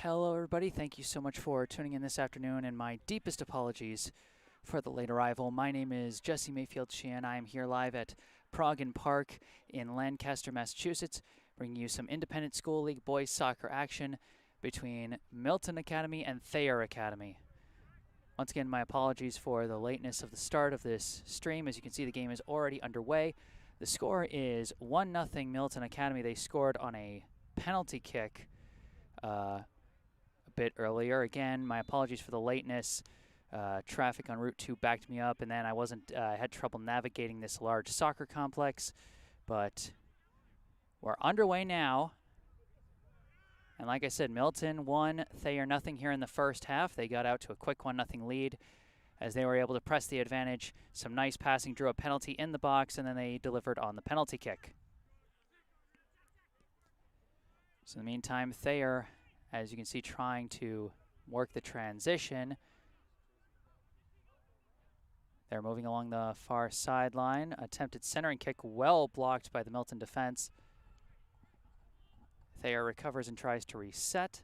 Hello everybody, thank you so much for tuning in this afternoon, and my deepest apologies for the late arrival. My name is Jesse Mayfield Sheehan. I am here live at Progin Park in Lancaster, Massachusetts, bringing you some independent school league boys soccer action between Milton Academy and Thayer Academy. Once again, my apologies for the lateness of the start of this stream. As you can see, the game is already underway. The score is 1-0 Milton Academy. They scored on a penalty kick a bit earlier. Again, my apologies for the lateness. Traffic on Route 2 backed me up, and then I had trouble navigating this large soccer complex. But we're underway now. And like I said, Milton 1, Thayer 0 here in the first half. They got out to a quick 1-0 lead as they were able to press the advantage. Some nice passing, drew a penalty in the box, and then they delivered on the penalty kick. So in the meantime, Thayer, as you can see, trying to work the transition. They're moving along the far sideline. Attempted centering kick, well blocked by the Milton defense. Thayer recovers and tries to reset,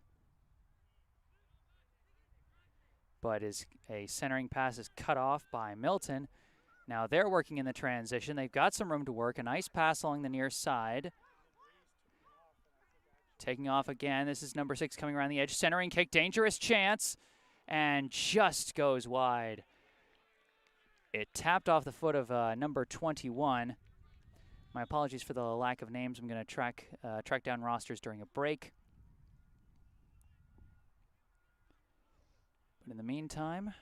but a centering pass is cut off by Milton. Now they're working in the transition. They've got some room to work. A nice pass along the near side. Taking off again. This is number 6 coming around the edge. Centering kick, dangerous chance, and just goes wide. It tapped off the foot of number 21. My apologies for the lack of names. I'm going to track down rosters during a break. But in the meantime,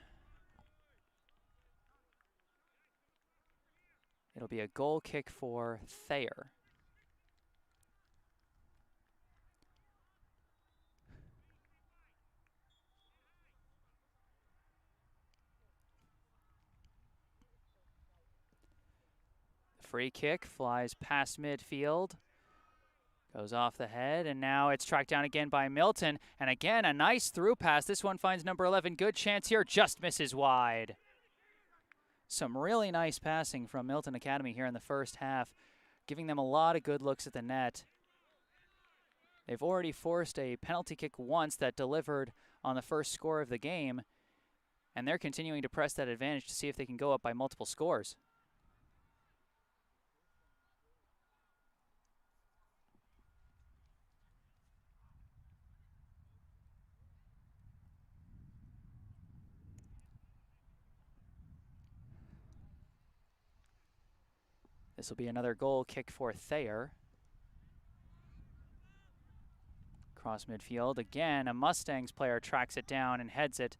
it'll be a goal kick for Thayer. Free kick flies past midfield, goes off the head, and now it's tracked down again by Milton. And again, a nice through pass. This one finds number 11. Good chance here, just misses wide. Some really nice passing from Milton Academy here in the first half, giving them a lot of good looks at the net. They've already forced a penalty kick once that delivered on the first score of the game, and they're continuing to press that advantage to see if they can go up by multiple scores. This will be another goal kick for Thayer. Cross midfield. Again, a Mustangs player tracks it down and heads it.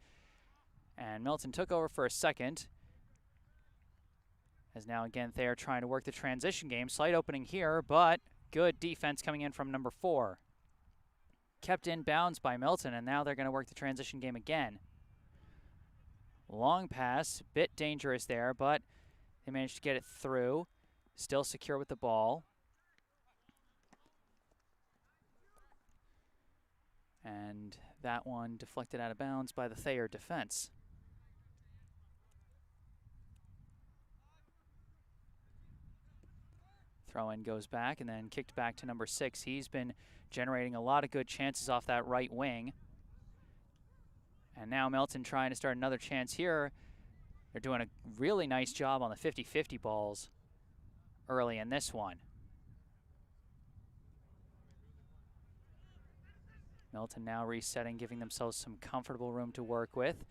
And Milton took over for a second. As now again, Thayer trying to work the transition game. Slight opening here, but good defense coming in from number 4. Kept in bounds by Milton, and now they're going to work the transition game again. Long pass, bit dangerous there, but they managed to get it through. Still secure with the ball. And that one deflected out of bounds by the Thayer defense. Throw-in goes back and then kicked back to number 6. He's been generating a lot of good chances off that right wing. And now Milton trying to start another chance here. They're doing a really nice job on the 50-50 balls early in this one. Milton now resetting, giving themselves some comfortable room to work with.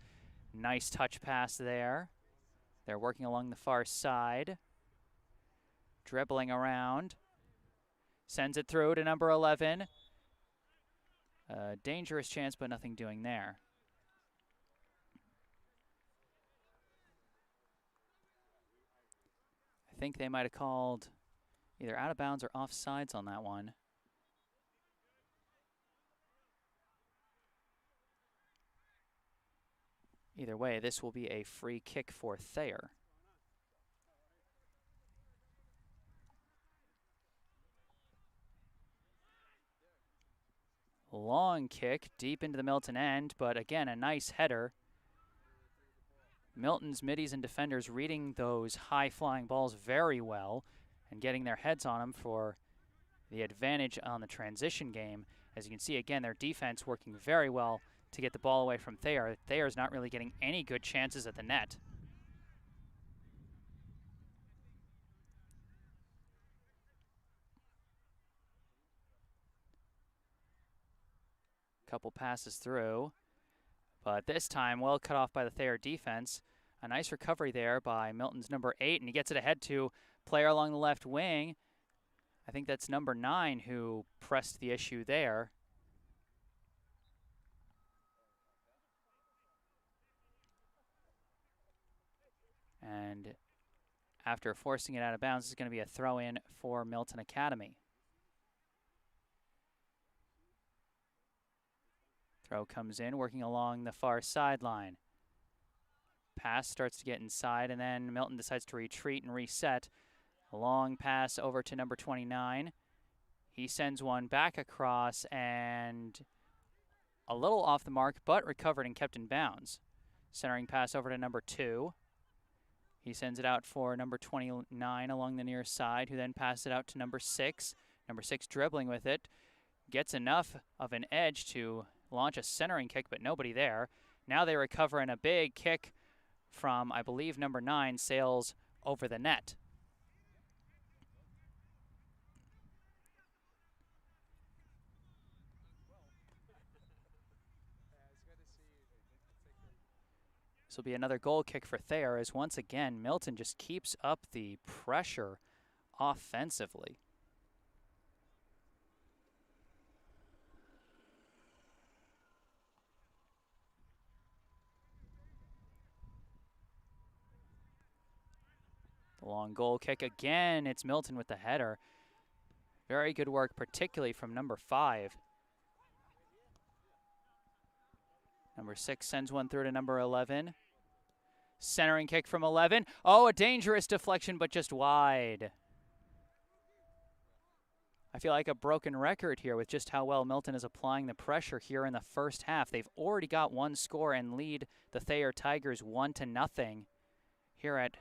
Nice touch pass there. They're working along the far side. Dribbling around. Sends it through to number 11. A dangerous chance, but nothing doing there. I think they might have called either out of bounds or offsides on that one. Either way, this will be a free kick for Thayer. Long kick deep into the Milton end, but again, a nice header. Milton's middies and defenders reading those high-flying balls very well and getting their heads on them for the advantage on the transition game. As you can see, again, their defense working very well to get the ball away from Thayer. Thayer's not really getting any good chances at the net. Couple passes through, but this time well cut off by the Thayer defense. A nice recovery there by Milton's number 8, and he gets it ahead to player along the left wing. I think that's number 9 who pressed the issue there. And after forcing it out of bounds, it's going to be a throw-in for Milton Academy. Throw comes in, working along the far sideline. Pass starts to get inside, and then Milton decides to retreat and reset. A long pass over to number 29. He sends one back across, and a little off the mark, but recovered and kept in bounds. Centering pass over to number 2. He sends it out for number 29 along the near side, who then passes it out to number 6. Number 6 dribbling with it. Gets enough of an edge to launch a centering kick, but nobody there. Now they recover, and a big kick from, I believe, number 9 sails over the net. This will be another goal kick for Thayer, as once again, Milton just keeps up the pressure offensively. The long goal kick again. It's Milton with the header. Very good work, particularly from number 5. Number 6 sends one through to number 11. Centering kick from 11. Oh, a dangerous deflection, but just wide. I feel like a broken record here with just how well Milton is applying the pressure here in the first half. They've already got one score and lead the Thayer Tigers 1-0 here at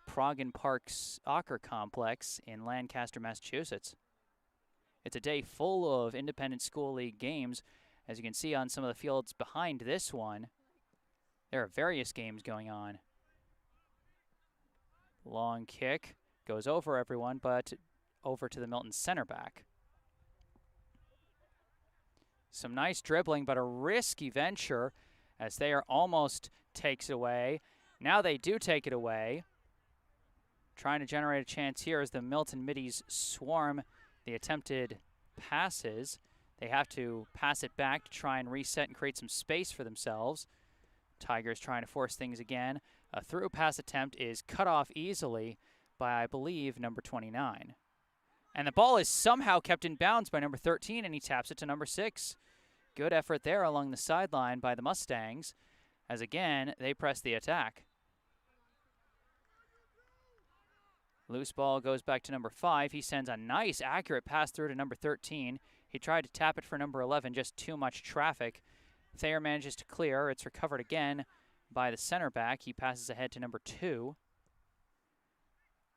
Progin Park's Soccer Complex in Lancaster, Massachusetts. It's a day full of independent school league games. As you can see on some of the fields behind this one, there are various games going on. Long kick goes over everyone, but over to the Milton center back. Some nice dribbling, but a risky venture as Thayer almost takes it away. Now they do take it away. Trying to generate a chance here as the Milton middies swarm the attempted passes. They have to pass it back to try and reset and create some space for themselves. Tigers trying to force things again. A through pass attempt is cut off easily by, I believe, number 29. And the ball is somehow kept in bounds by number 13, and he taps it to number 6. Good effort there along the sideline by the Mustangs, as again, they press the attack. Loose ball goes back to number 5. He sends a nice, accurate pass through to number 13. He tried to tap it for number 11, just too much traffic. Thayer manages to clear. It's recovered again by the center back. He passes ahead to number 2.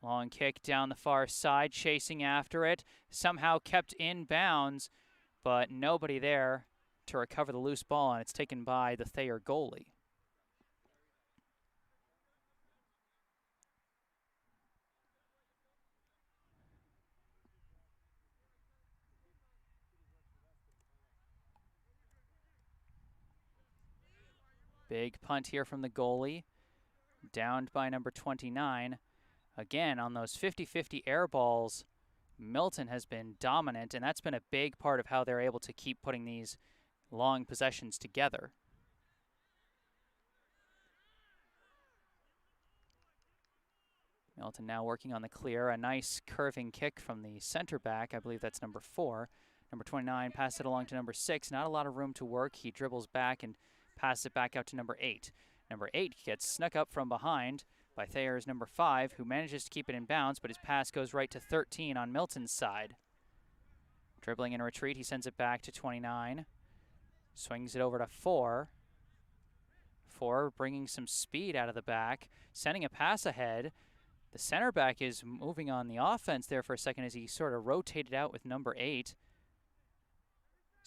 Long kick down the far side, chasing after it. Somehow kept in bounds, but nobody there to recover the loose ball, and it's taken by the Thayer goalie. Big punt here from the goalie, downed by number 29. Again, on those 50-50 air balls, Milton has been dominant, and that's been a big part of how they're able to keep putting these long possessions together. Milton now working on the clear. A nice curving kick from the center back. I believe that's number 4. Number 29 passed it along to number 6. Not a lot of room to work. He dribbles back and passes it back out to number 8. Number 8 gets snuck up from behind by Thayer's number 5, who manages to keep it in bounds, but his pass goes right to 13 on Milton's side. Dribbling in retreat, he sends it back to 29. Swings it over to 4. 4 bringing some speed out of the back, sending a pass ahead. The center back is moving on the offense there for a second as he sort of rotated out with number 8.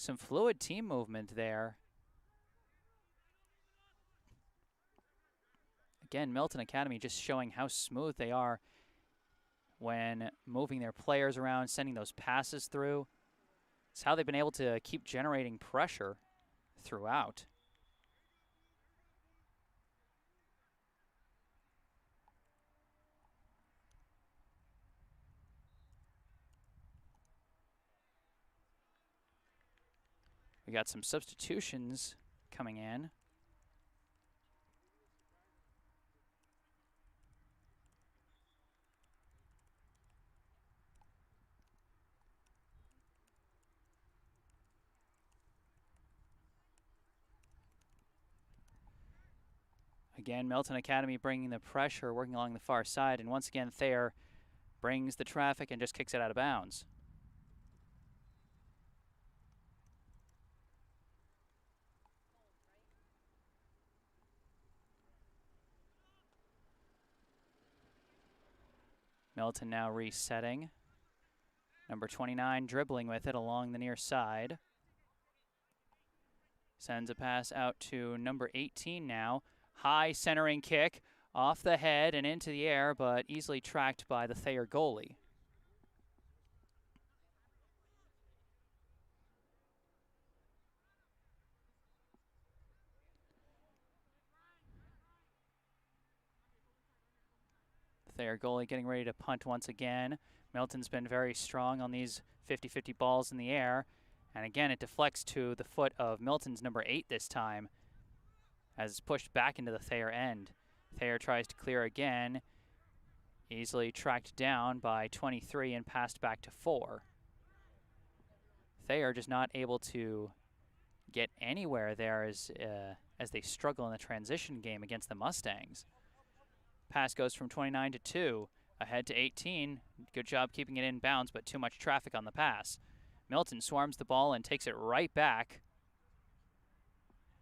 Some fluid team movement there. Again, Milton Academy just showing how smooth they are when moving their players around, sending those passes through. It's how they've been able to keep generating pressure throughout. We got some substitutions coming in. Again, Milton Academy bringing the pressure, working along the far side, and once again, Thayer brings the traffic and just kicks it out of bounds. Milton now resetting. Number 29 dribbling with it along the near side. Sends a pass out to number 18 now. High centering kick off the head and into the air, but easily tracked by the Thayer goalie. The Thayer goalie getting ready to punt once again. Milton's been very strong on these 50-50 balls in the air. And again, it deflects to the foot of Milton's number 8 this time, as it's pushed back into the Thayer end. Thayer tries to clear again, easily tracked down by 23 and passed back to 4. Thayer just not able to get anywhere there as they struggle in the transition game against the Mustangs. Pass goes from 29 to 2, ahead to 18. Good job keeping it in bounds, but too much traffic on the pass. Milton swarms the ball and takes it right back.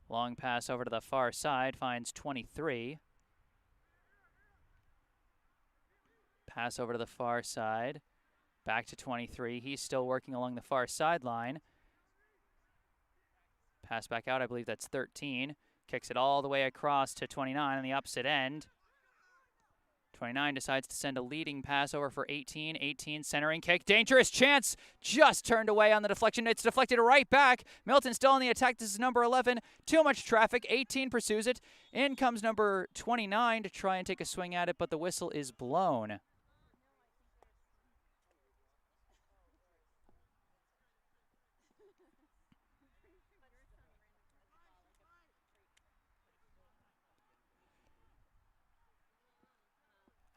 Long pass over to the far side, finds 23. Pass over to the far side, back to 23. He's still working along the far sideline. Pass back out, I believe that's 13. Kicks it all the way across to 29 on the opposite end. 29 decides to send a leading pass over for 18. 18 centering kick. Dangerous chance. Just turned away on the deflection. It's deflected right back. Milton still on the attack. This is number 11. Too much traffic. 18 pursues it. In comes number 29 to try and take a swing at it, but the whistle is blown.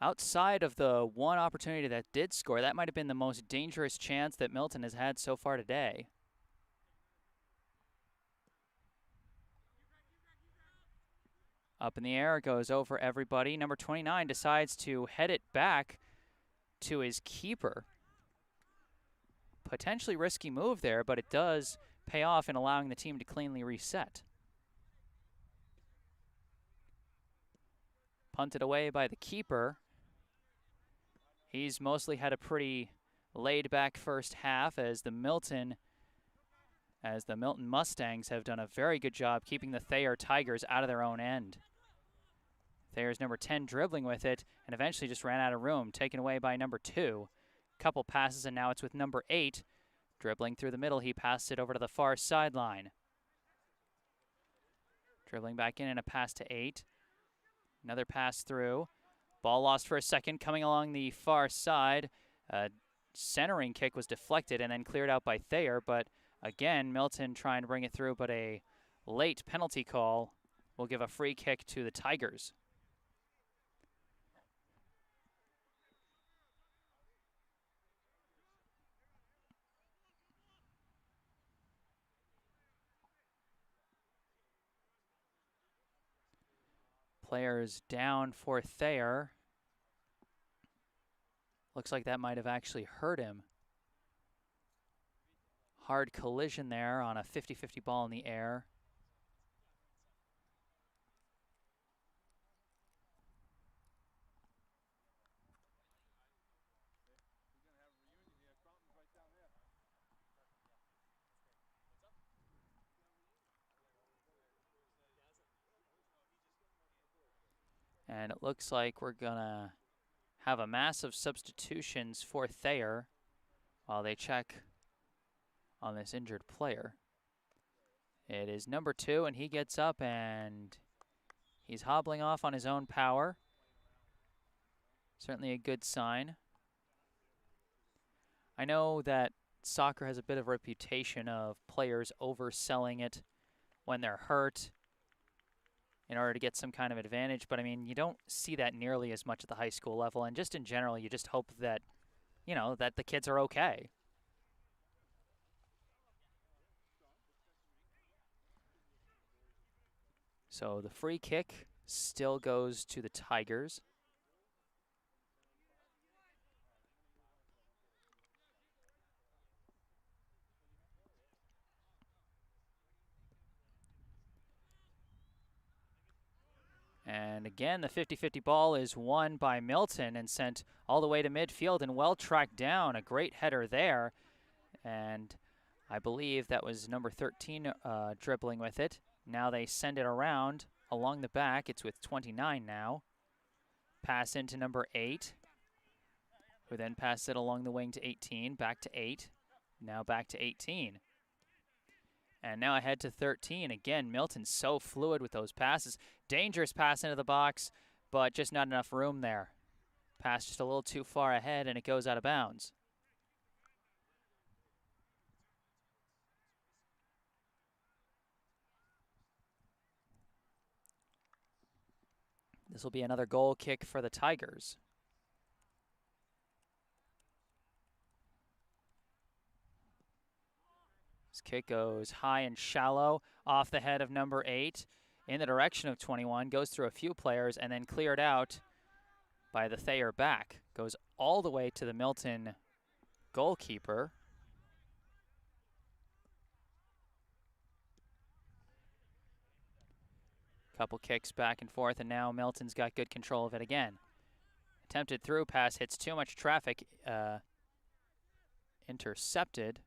Outside of the one opportunity that did score, that might have been the most dangerous chance that Milton has had so far today. Up in the air, goes over everybody. Number 29 decides to head it back to his keeper. Potentially risky move there, but it does pay off in allowing the team to cleanly reset. Punted away by the keeper. He's mostly had a pretty laid-back first half as the Milton Mustangs have done a very good job keeping the Thayer Tigers out of their own end. Thayer's number 10 dribbling with it and eventually just ran out of room, taken away by number 2. Couple passes and now it's with number 8. Dribbling through the middle, he passed it over to the far sideline. Dribbling back in and a pass to 8. Another pass through. Ball lost for a second, coming along the far side. Centering kick was deflected and then cleared out by Thayer, but again, Milton trying to bring it through, but a late penalty call will give a free kick to the Tigers. Players down for Thayer. Looks like that might have actually hurt him. Hard collision there on a 50-50 ball in the air. And it looks like we're going to have a mass of substitutions for Thayer while they check on this injured player. It is number 2, and he gets up and he's hobbling off on his own power. Certainly a good sign. I know that soccer has a bit of a reputation of players overselling it when they're hurt in order to get some kind of advantage, but I mean, you don't see that nearly as much at the high school level, and just in general, you just hope that, you know, that the kids are okay. So the free kick still goes to the Tigers. And again, the 50-50 ball is won by Milton and sent all the way to midfield and well tracked down. A great header there. And I believe that was number 13 dribbling with it. Now they send it around along the back. It's with 29 now. Pass into number 8, who then passes it along the wing to 18, back to 8, now back to 18. And now ahead to 13. Again, Milton's so fluid with those passes. Dangerous pass into the box, but just not enough room there. Pass just a little too far ahead, and it goes out of bounds. This will be another goal kick for the Tigers. This kick goes high and shallow off the head of number 8 in the direction of 21, goes through a few players and then cleared out by the Thayer back. Goes all the way to the Milton goalkeeper. Couple kicks back and forth, and now Milton's got good control of it again. Attempted through pass, hits too much traffic, intercepted.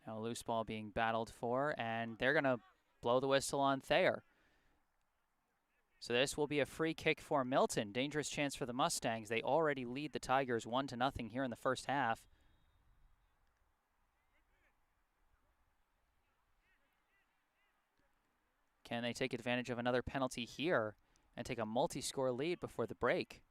Now a loose ball being battled for, and they're going to blow the whistle on Thayer. So this will be a free kick for Milton. Dangerous chance for the Mustangs. They already lead the Tigers 1-0 here in the first half. Can they take advantage of another penalty here and take a multi-score lead before the break?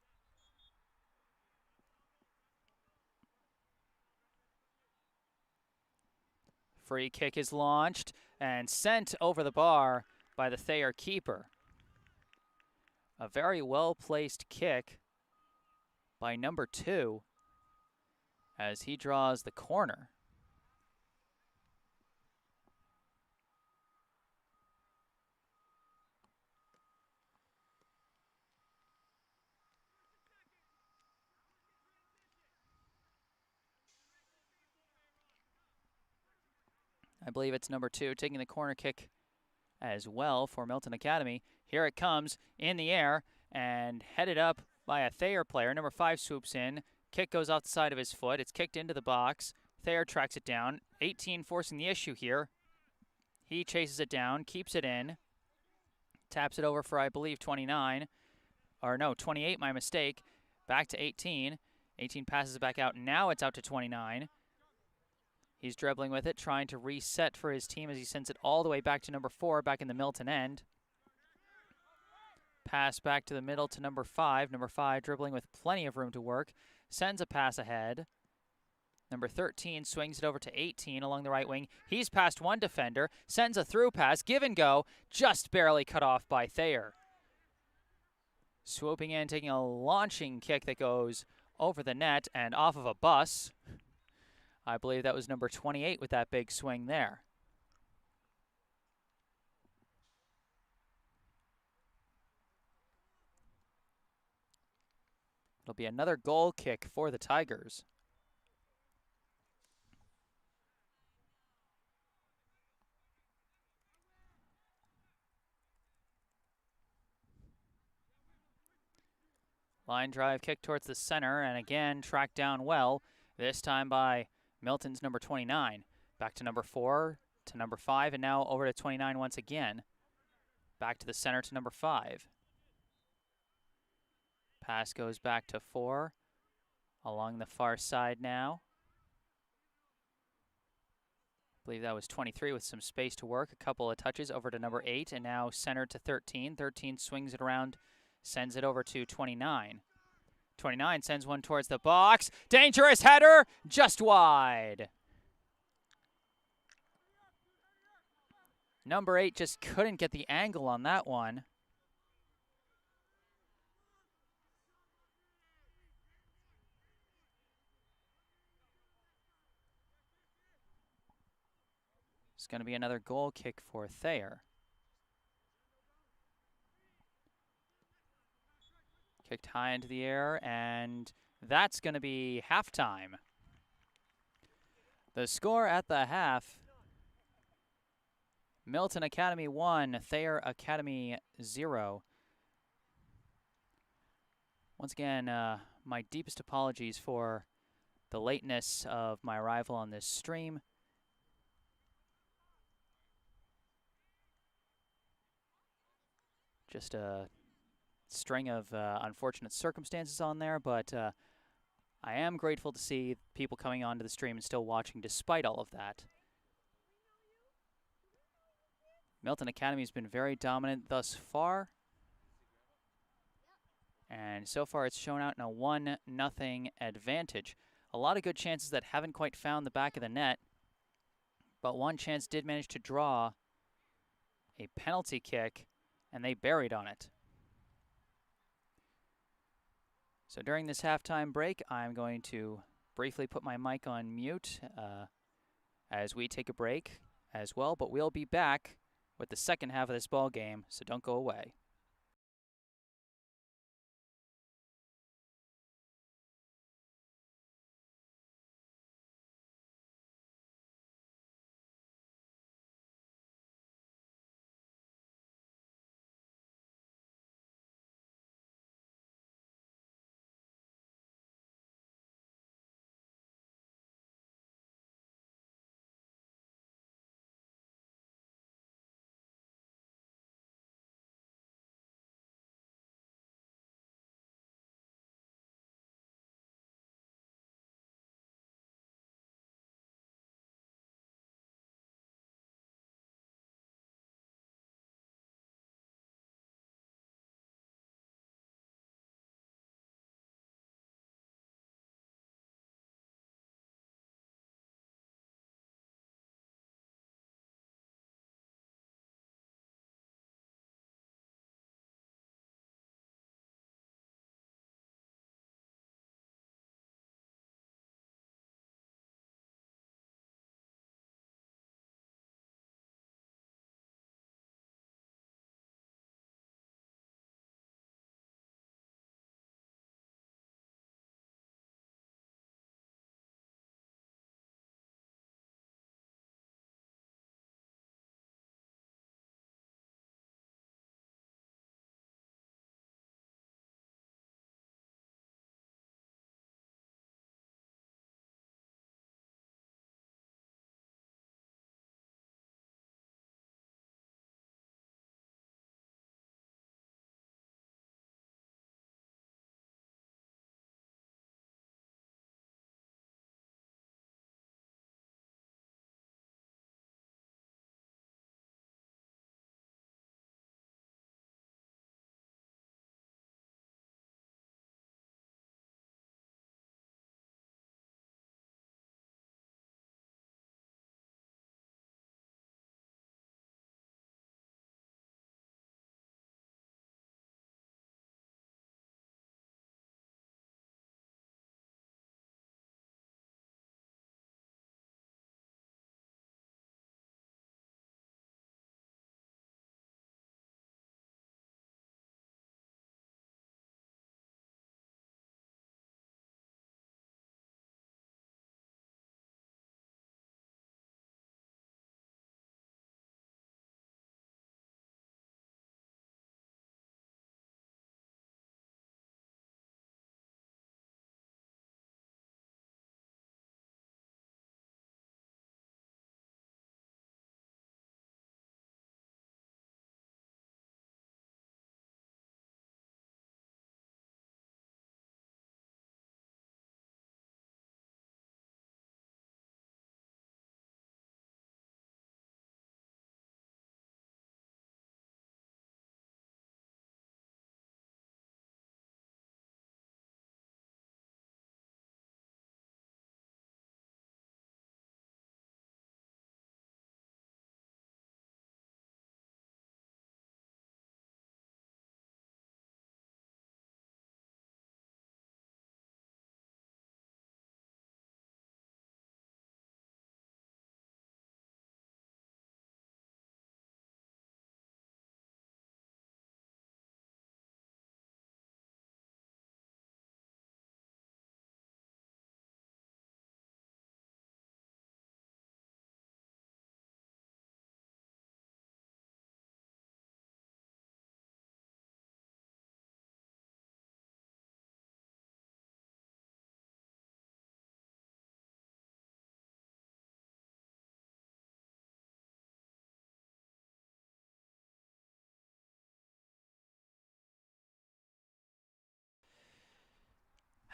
Free kick is launched and sent over the bar by the Thayer keeper. A very well-placed kick by number 2 as he draws the corner. I believe it's number 2 taking the corner kick as well for Milton Academy. Here it comes in the air and headed up by a Thayer player. Number 5 swoops in. Kick goes off the side of his foot. It's kicked into the box. Thayer tracks it down. 18 forcing the issue here. He chases it down, keeps it in. Taps it over for, I believe, 29. Or no, 28, my mistake. Back to 18. 18 passes it back out. Now it's out to 29. He's dribbling with it, trying to reset for his team as he sends it all the way back to number 4, back in the Milton end. Pass back to the middle to number 5. Number 5 dribbling with plenty of room to work. Sends a pass ahead. Number 13 swings it over to 18 along the right wing. He's past one defender, sends a through pass, give and go, just barely cut off by Thayer. Swooping in, taking a launching kick that goes over the net and off of a bus. I believe that was number 28 with that big swing there. It'll be another goal kick for the Tigers. Line drive kick towards the center, and again tracked down well, this time by Milton's number 29. Back to number 4, to number 5, and now over to 29 once again. Back to the center to number 5. Pass goes back to 4. Along the far side now. I believe that was 23 with some space to work. A couple of touches over to number 8, and now center to 13. 13 swings it around, sends it over to 29. 29 sends one towards the box. Dangerous header, just wide. Number 8 just couldn't get the angle on that one. It's going to be another goal kick for Thayer. Kicked high into the air, and that's going to be halftime. The score at the half, Milton Academy 1, Thayer Academy 0. Once again, my deepest apologies for the lateness of my arrival on this stream. Just a string of unfortunate circumstances on there, but I am grateful to see people coming onto the stream and still watching despite all of that. Milton Academy has been very dominant thus far, and so far it's shown out in a 1-0 advantage. A lot of good chances that haven't quite found the back of the net, but one chance did manage to draw a penalty kick, and they buried on it. So during this halftime break, I'm going to briefly put my mic on mute as we take a break as well, but we'll be back with the second half of this ball game, so don't go away.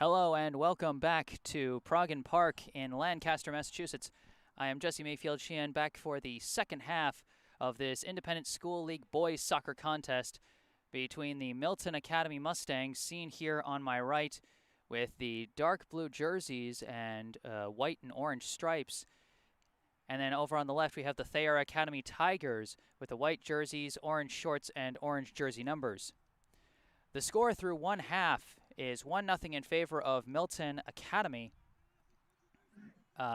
Hello and welcome back to Progin Park in Lancaster, Massachusetts. I am Jesse Mayfield Sheehan, back for the second half of this Independent School League boys soccer contest between the Milton Academy Mustangs, seen here on my right, with the dark blue jerseys and white and orange stripes. And then over on the left, we have the Thayer Academy Tigers with the white jerseys, orange shorts, and orange jersey numbers. The score through one half is 1-0 in favor of Milton Academy.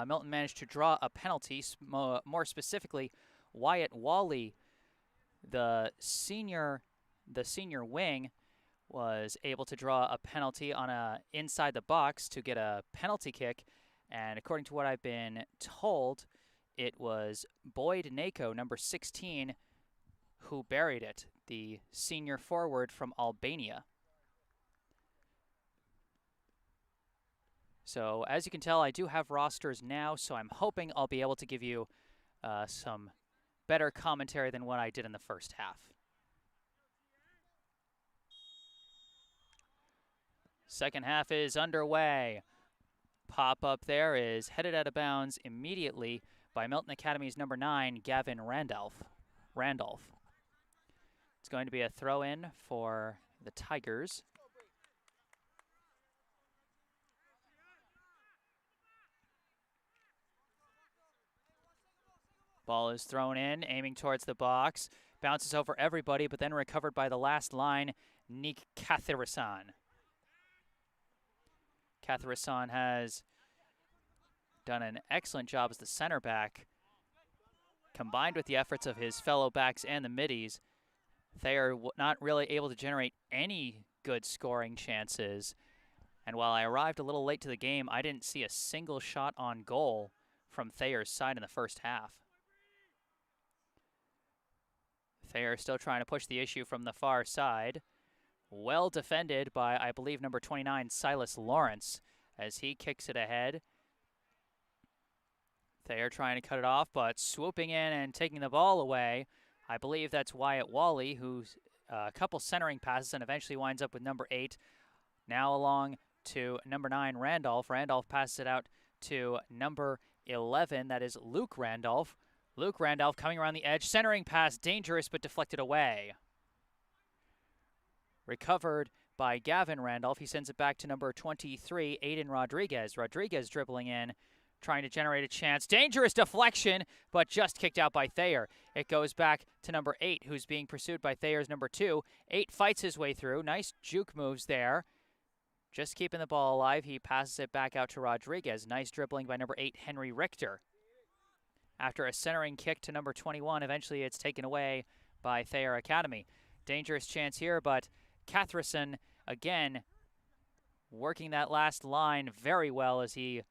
Milton managed to draw a penalty, more specifically, Wyatt Wally, the senior wing, was able to draw a penalty on inside the box to get a penalty kick, and according to what I've been told, it was Boyd Nako, number 16, who buried it, the senior forward from Albania. So as you can tell, I do have rosters now, so I'm hoping I'll be able to give you some better commentary than what I did in the first half. Second half is underway. Pop-up there is headed out of bounds immediately by Milton Academy's number 9, Gavin Randolph. It's going to be a throw-in for the Tigers. Ball is thrown in, aiming towards the box. Bounces over everybody, but then recovered by the last line, Nick Catherisan. Catherisan has done an excellent job as the center back. Combined with the efforts of his fellow backs and the middies, they are not really able to generate any good scoring chances. And while I arrived a little late to the game, I didn't see a single shot on goal from Thayer's side in the first half. Thayer still trying to push the issue from the far side. Well defended by, I believe, number 29, Silas Lawrence, as he kicks it ahead. Thayer trying to cut it off, but swooping in and taking the ball away. I believe that's Wyatt Wally, who's a couple centering passes and eventually winds up with number 8. Now along to number 9, Randolph. Randolph passes it out to number 11, that is Luke Randolph. Luke Randolph coming around the edge, centering pass, dangerous but deflected away. Recovered by Gavin Randolph. He sends it back to number 23, Aiden Rodriguez. Rodriguez dribbling in, trying to generate a chance. Dangerous deflection, but just kicked out by Thayer. It goes back to number 8, who's being pursued by Thayer's number 2. 8 fights his way through. Nice juke moves there. Just keeping the ball alive. He passes it back out to Rodriguez. Nice dribbling by number 8, Henry Richter. After a centering kick to number 21, eventually it's taken away by Thayer Academy. Dangerous chance here, but Catherson, again, working that last line very well as he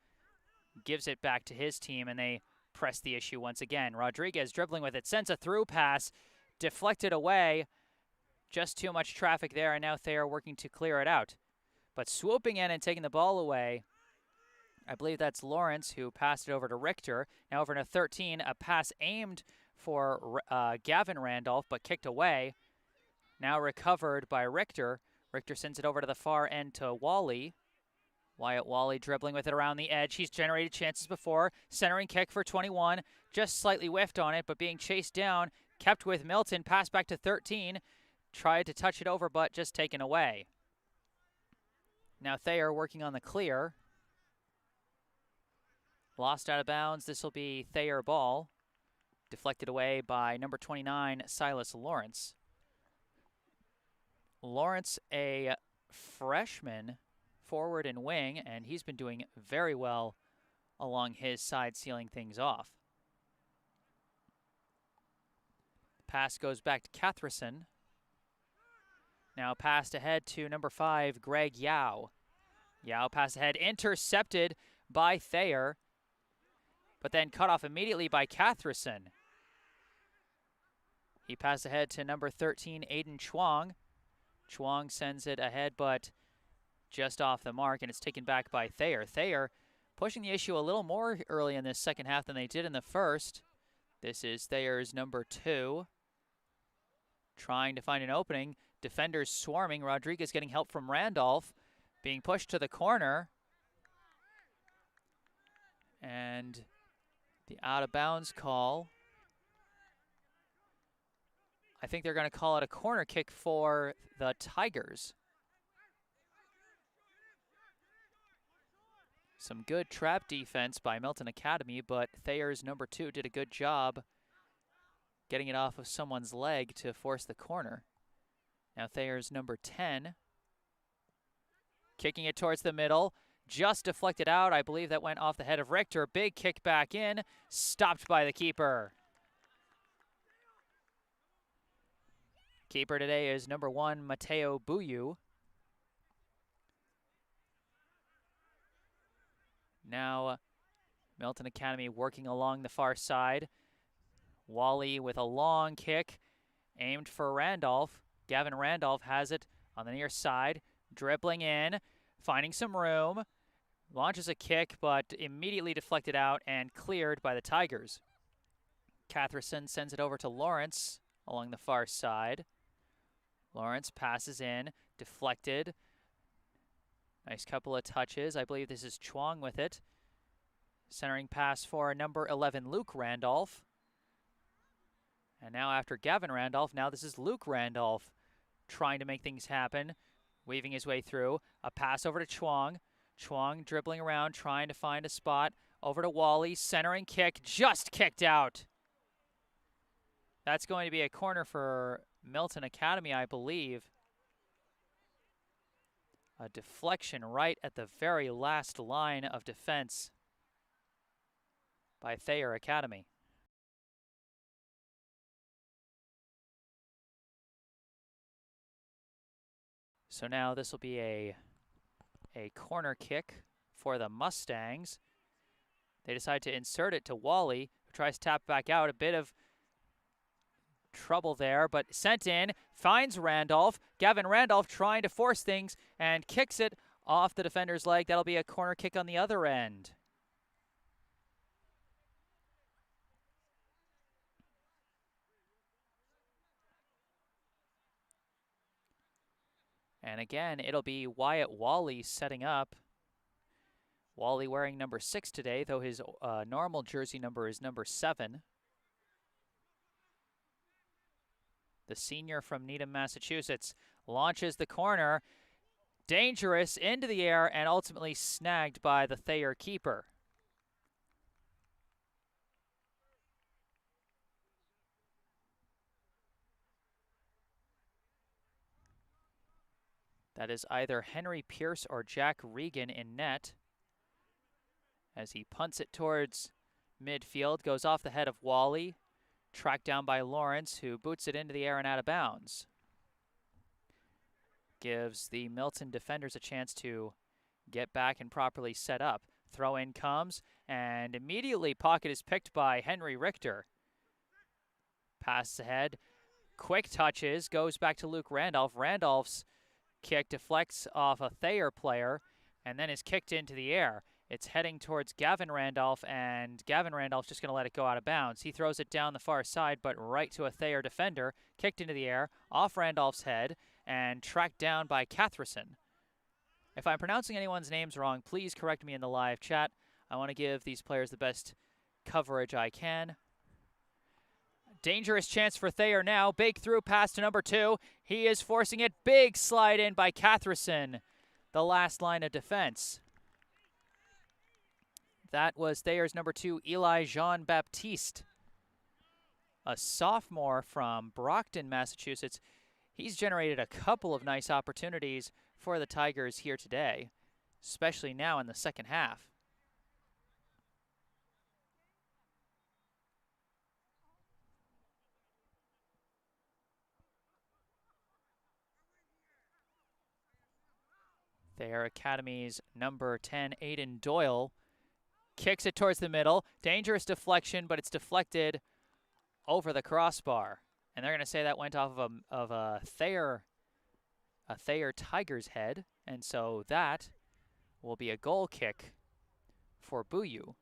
gives it back to his team, and they press the issue once again. Rodriguez dribbling with it, sends a through pass, deflected away. Just too much traffic there, and now Thayer working to clear it out. But swooping in and taking the ball away, I believe that's Lawrence, who passed it over to Richter. Now over to 13, a pass aimed for Gavin Randolph, but kicked away. Now recovered by Richter. Richter sends it over to the far end to Wally. Wyatt Wally dribbling with it around the edge. He's generated chances before. Centering kick for 21. Just slightly whiffed on it, but being chased down. Kept with Milton. Pass back to 13. Tried to touch it over, but just taken away. Now Thayer working on the clear. Lost out of bounds. This will be Thayer ball. Deflected away by number 29, Silas Lawrence. Lawrence, a freshman forward and wing, and he's been doing very well along his side, sealing things off. Pass goes back to Catherson. Now passed ahead to number 5, Greg Yao. Yao pass ahead, intercepted by Thayer, but then cut off immediately by Catherson. He passed ahead to number 13, Aiden Chuang. Chuang sends it ahead, but just off the mark, and it's taken back by Thayer. Thayer pushing the issue a little more early in this second half than they did in the first. This is Thayer's number 2. Trying to find an opening. Defenders swarming. Rodriguez getting help from Randolph. being pushed to the corner. And the out-of-bounds call, I think they're going to call it a corner kick for the Tigers. Some good trap defense by Milton Academy, but Thayer's number 2 did a good job getting it off of someone's leg to force the corner. Now Thayer's number 10, kicking it towards the middle, just deflected out. I believe that went off the head of Richter. Big kick back in, stopped by the keeper. Keeper today is number 1, Mateo Buyu. Now Milton Academy working along the far side. Wally with a long kick aimed for Randolph. Gavin Randolph has it on the near side, dribbling in, finding some room, launches a kick, but immediately deflected out and cleared by the Tigers. Catherson sends it over to Lawrence along the far side. Lawrence passes in, deflected. Nice couple of touches. I believe this is Chuang with it. Centering pass for number 11, Luke Randolph. And now after Gavin Randolph, now this is Luke Randolph trying to make things happen, weaving his way through. A pass over to Chuang. Chuang dribbling around, trying to find a spot. Over to Wally, centering kick, just kicked out. That's going to be a corner for Milton Academy, I believe. A deflection right at the very last line of defense by Thayer Academy. So now this will be a corner kick for the Mustangs. They decide to insert it to Wally, who tries to tap back out. A bit of trouble there, but sent in, finds Randolph. Gavin Randolph trying to force things and kicks it off the defender's leg. That'll be a corner kick on the other end. And again, it'll be Wyatt Wally setting up. Wally wearing number 6 today, though his normal jersey number is number 7. The senior from Needham, Massachusetts, launches the corner. Dangerous into the air and ultimately snagged by the Thayer keeper. That is either Henry Pierce or Jack Regan in net. As he punts it towards midfield, goes off the head of Wally, tracked down by Lawrence, who boots it into the air and out of bounds. Gives the Milton defenders a chance to get back and properly set up. Throw in comes, and immediately pocket is picked by Henry Richter. Passes ahead, quick touches, goes back to Luke Randolph. Randolph's kick deflects off a Thayer player and then is kicked into the air. It's heading towards Gavin Randolph, and Gavin Randolph's just going to let it go out of bounds. He throws it down the far side, but right to a Thayer defender, kicked into the air, off Randolph's head, and tracked down by Catherson. If I'm pronouncing anyone's names wrong, please correct me in the live chat. I want to give these players the best coverage I can. Dangerous chance for Thayer now. Big through pass to number 2. He is forcing it. Big slide in by Catherson, the last line of defense. That was Thayer's number 2, Eli Jean Baptiste, a sophomore from Brockton, Massachusetts. He's generated a couple of nice opportunities for the Tigers here today, especially now in the second half. Thayer Academy's number 10, Aiden Doyle, kicks it towards the middle. Dangerous deflection, but it's deflected over the crossbar. And they're going to say that went off of a Thayer Tigers head. And so that will be a goal kick for Buyu.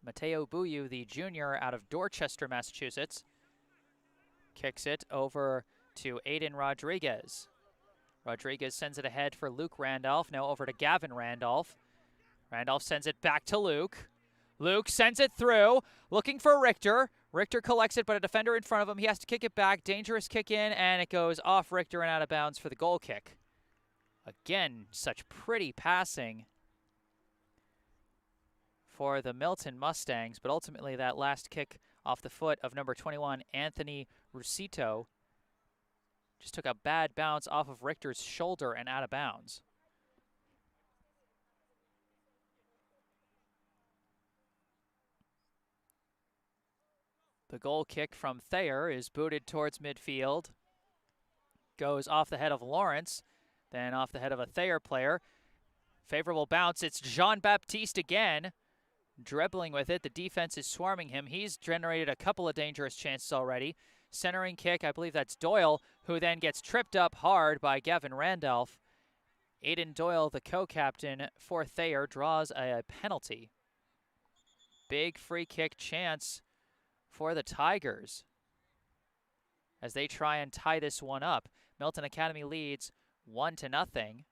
Mateo Buyu, the junior out of Dorchester, Massachusetts, kicks it over to Aiden Rodriguez. Rodriguez sends it ahead for Luke Randolph. Now over to Gavin Randolph. Randolph sends it back to Luke. Luke sends it through, looking for Richter. Richter collects it, but a defender in front of him. He has to kick it back. Dangerous kick in, and it goes off Richter and out of bounds for the goal kick. Again, such pretty passing for the Milton Mustangs, but ultimately that last kick off the foot of number 21, Anthony Rusito, just took a bad bounce off of Richter's shoulder and out of bounds. The goal kick from Thayer is booted towards midfield. Goes off the head of Lawrence, then off the head of a Thayer player. Favorable bounce. It's Jean Baptiste again, dribbling with it. The defense is swarming him. He's generated a couple of dangerous chances already. Centering kick, I believe that's Doyle, who then gets tripped up hard by Gavin Randolph. Aiden Doyle, the co-captain for Thayer, draws a penalty. Big free kick chance for the Tigers as they try and tie this one up. Milton Academy leads 1-0.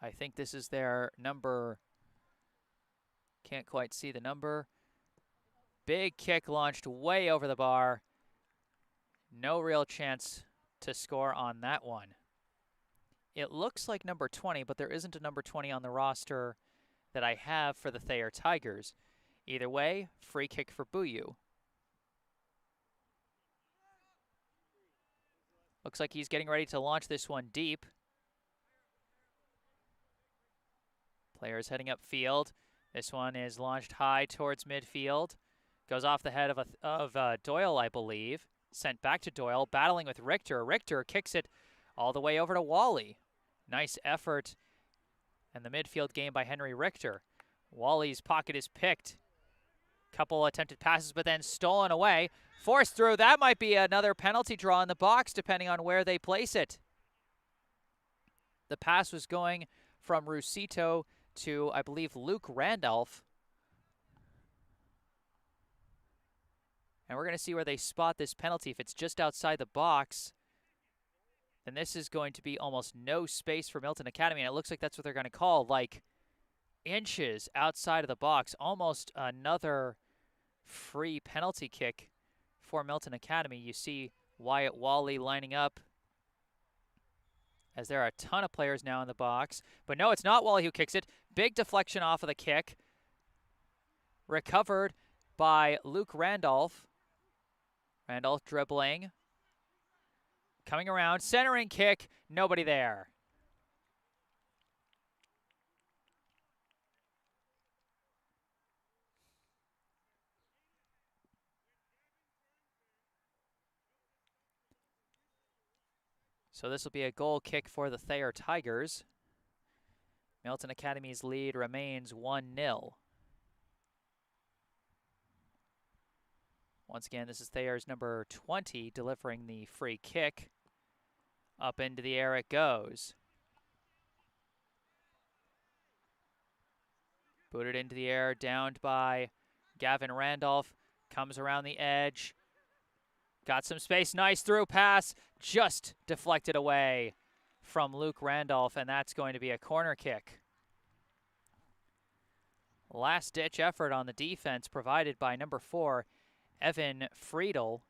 I think this is their number, can't quite see the number. Big kick launched way over the bar. No real chance to score on that one. It looks like number 20, but there isn't a number 20 on the roster that I have for the Thayer Tigers. Either way, free kick for Buyu. Looks like he's getting ready to launch this one deep. Players heading upfield. This one is launched high towards midfield. Goes off the head of Doyle, I believe. Sent back to Doyle, battling with Richter. Richter kicks it all the way over to Wally. Nice effort and the midfield game by Henry Richter. Wally's pocket is picked. Couple attempted passes, but then stolen away. Forced through. That might be another penalty draw in the box, depending on where they place it. The pass was going from Rusito to, I believe, Luke Randolph. And we're going to see where they spot this penalty. If it's just outside the box, then this is going to be almost no space for Milton Academy. And it looks like that's what they're going to call, like, inches outside of the box. Almost another free penalty kick for Milton Academy. You see Wyatt Wally lining up, as there are a ton of players now in the box. But no, it's not Wally who kicks it. Big deflection off of the kick. Recovered by Luke Randolph. Randolph dribbling. Coming around, centering kick, nobody there. So this will be a goal kick for the Thayer Tigers. Milton Academy's lead remains 1-0. Once again, this is Thayer's number 20 delivering the free kick. Up into the air it goes. Booted into the air, downed by Gavin Randolph. Comes around the edge. Got some space, nice through pass. Just deflected away from Luke Randolph, and that's going to be a corner kick. Last-ditch effort on the defense provided by number 4, Evan Friedel.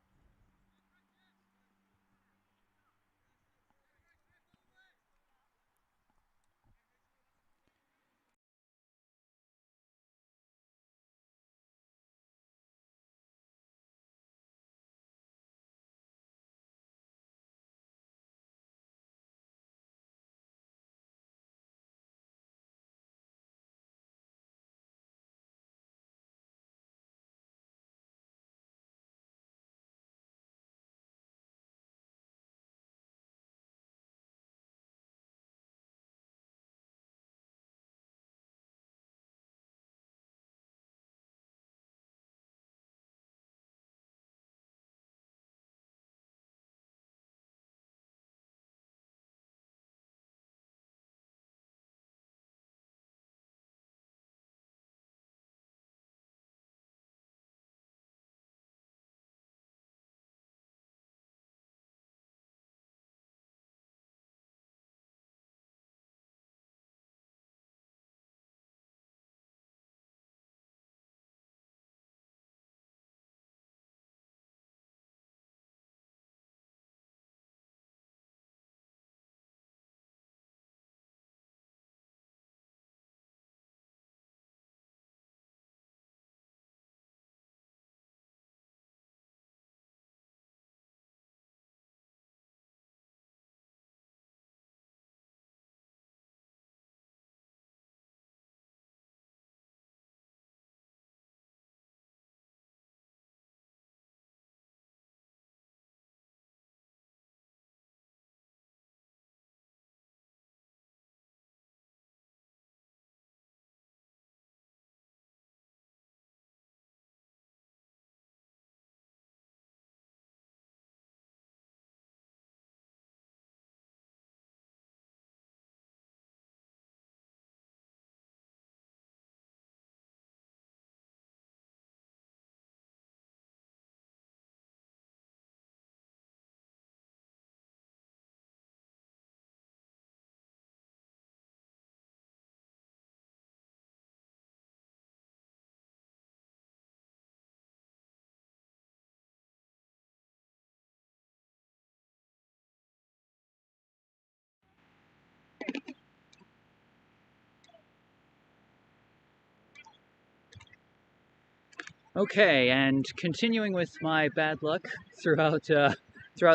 Okay, and continuing with my bad luck throughout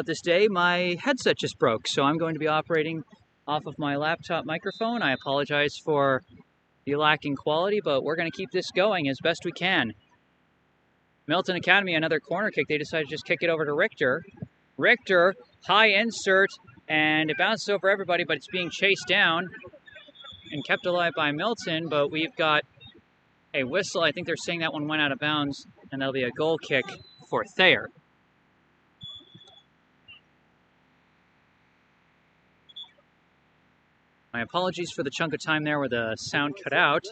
this day, my headset just broke, so I'm going to be operating off of my laptop microphone. I apologize for the lacking quality, but we're going to keep this going as best we can. Milton Academy, another corner kick. They decided to just kick it over to Richter. Richter, high insert, and it bounces over everybody, but it's being chased down and kept alive by Milton, but we've got a whistle. I think they're saying that one went out of bounds, and that'll be a goal kick for Thayer. My apologies for the chunk of time there where the sound cut out.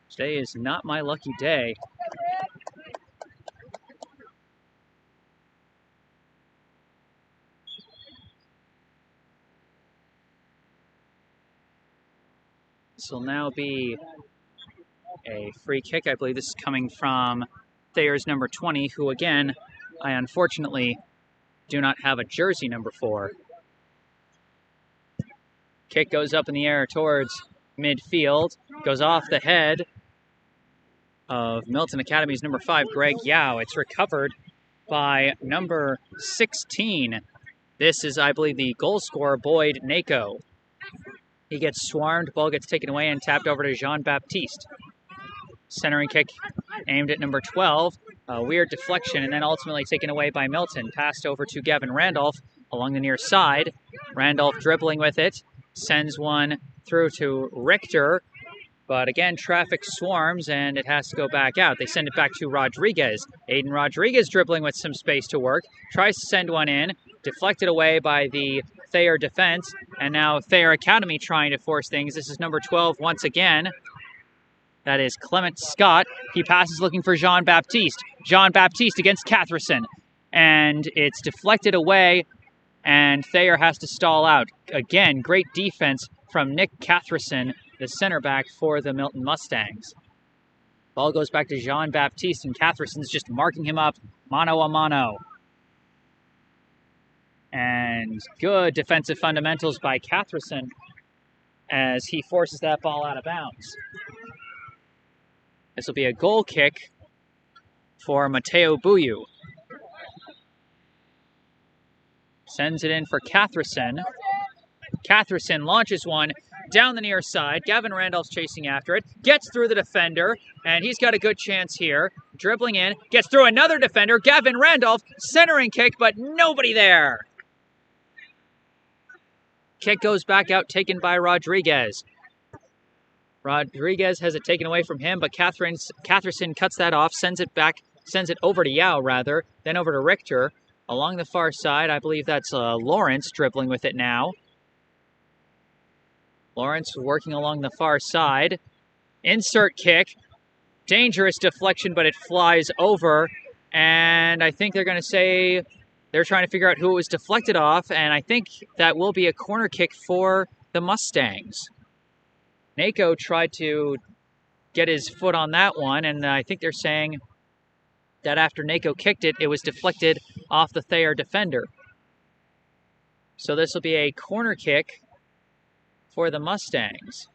Today is not my lucky day. This will now be a free kick. I believe this is coming from Thayer's number 20, who again, I unfortunately do not have a jersey number 4. Kick goes up in the air towards midfield, goes off the head of Milton Academy's number 5, Greg Yao. It's recovered by number 16. This is, I believe, the goal scorer, Boyd Nako. He gets swarmed, ball gets taken away and tapped over to Jean Baptiste. Centering kick aimed at number 12. A weird deflection and then ultimately taken away by Milton. Passed over to Gavin Randolph along the near side. Randolph dribbling with it. Sends one through to Richter. But again, traffic swarms and it has to go back out. They send it back to Rodriguez. Aiden Rodriguez dribbling with some space to work. Tries to send one in. Deflected away by the Thayer defense. And now Thayer Academy trying to force things. This is number 12 once again. That is Clement Scott. He passes looking for Jean Baptiste. Jean Baptiste against Catherson. And it's deflected away. And Thayer has to stall out. Again, great defense from Nick Catherson, the center back for the Milton Mustangs. Ball goes back to Jean Baptiste, and Catherson's just marking him up mano a mano. And good defensive fundamentals by Catherson as he forces that ball out of bounds. This will be a goal kick for Mateo Buyu. Sends it in for Catherson. Catherson launches one down the near side. Gavin Randolph's chasing after it. Gets through the defender, and he's got a good chance here. Dribbling in, gets through another defender. Gavin Randolph, centering kick, but nobody there. Kick goes back out, taken by Rodriguez. Rodriguez has it taken away from him, but Catherson cuts that off, sends it over to Yao, rather, then over to Richter. Along the far side, I believe that's Lawrence dribbling with it now. Lawrence working along the far side. Insert kick. Dangerous deflection, but it flies over. And I think they're going to say they're trying to figure out who it was deflected off. And I think that will be a corner kick for the Mustangs. Nako tried to get his foot on that one. And I think they're saying that after Nako kicked it, it was deflected off the Thayer defender. So this will be a corner kick for the Mustangs.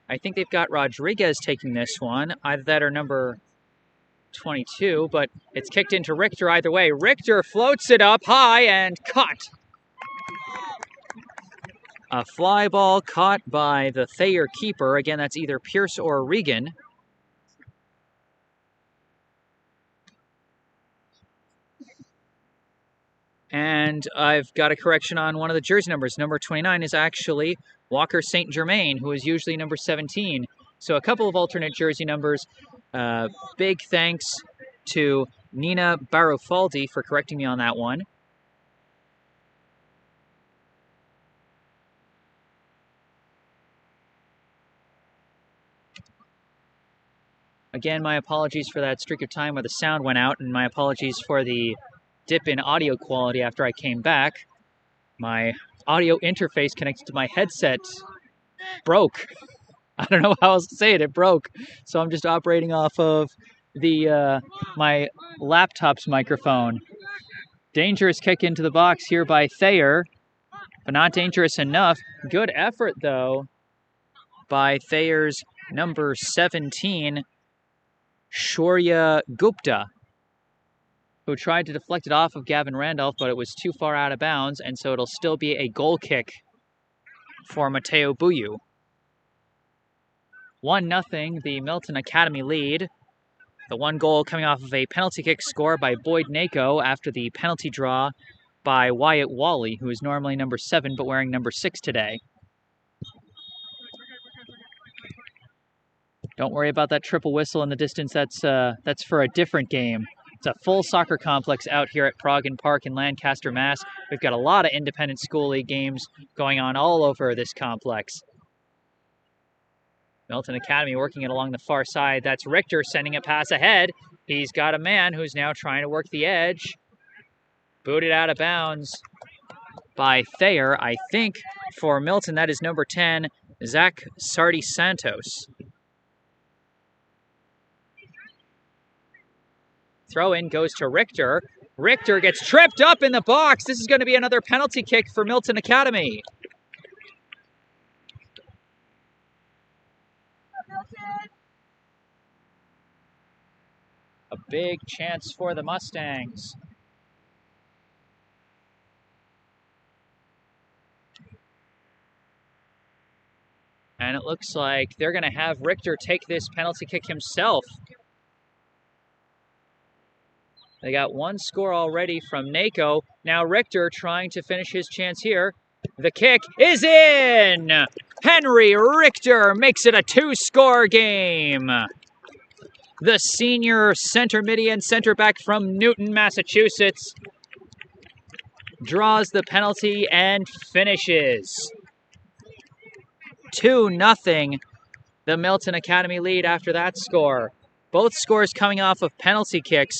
I think they've got Rodriguez taking this one, either that or number 22, but it's kicked into Richter either way. Richter floats it up high and caught. A fly ball caught by the Thayer keeper. Again, that's either Pierce or Regan. And I've got a correction on one of the jersey numbers. Number 29 is actually Walker St. Germain, who is usually number 17. So a couple of alternate jersey numbers. Big thanks to Nina Barofaldi for correcting me on that one. Again, my apologies for that streak of time where the sound went out, and my apologies for the dip in audio quality after I came back. My audio interface connected to my headset broke. I don't know how else to say it. It broke. So I'm just operating off of the my laptop's microphone. Dangerous kick into the box here by Thayer, but not dangerous enough. Good effort, though, by Thayer's number 17, Shaurya Gupta, who tried to deflect it off of Gavin Randolph, but it was too far out of bounds, and so it'll still be a goal kick for Mateo Buyu. 1-0, the Milton Academy lead. The one goal coming off of a penalty kick score by Boyd Nako after the penalty draw by Wyatt Wally, who is normally number 7 but wearing number 6 today. Don't worry about that triple whistle in the distance. That's for a different game. It's a full soccer complex out here at Progin Park in Lancaster, Mass. We've got a lot of independent school league games going on all over this complex. Milton Academy working it along the far side. That's Richter sending a pass ahead. He's got a man who's now trying to work the edge. Booted out of bounds by Thayer. I think for Milton, that is number 10, Zach Sardi Santos. Throw in goes to Richter. Richter gets tripped up in the box. This is going to be another penalty kick for Milton Academy. A big chance for the Mustangs. And it looks like they're going to have Richter take this penalty kick himself. They got one score already from Nako. Now Richter trying to finish his chance here. The kick is in! Henry Richter makes it a 2-score game. The senior center midi and center back from Newton, Massachusetts, draws the penalty and finishes. 2-0, the Milton Academy lead after that score. Both scores coming off of penalty kicks.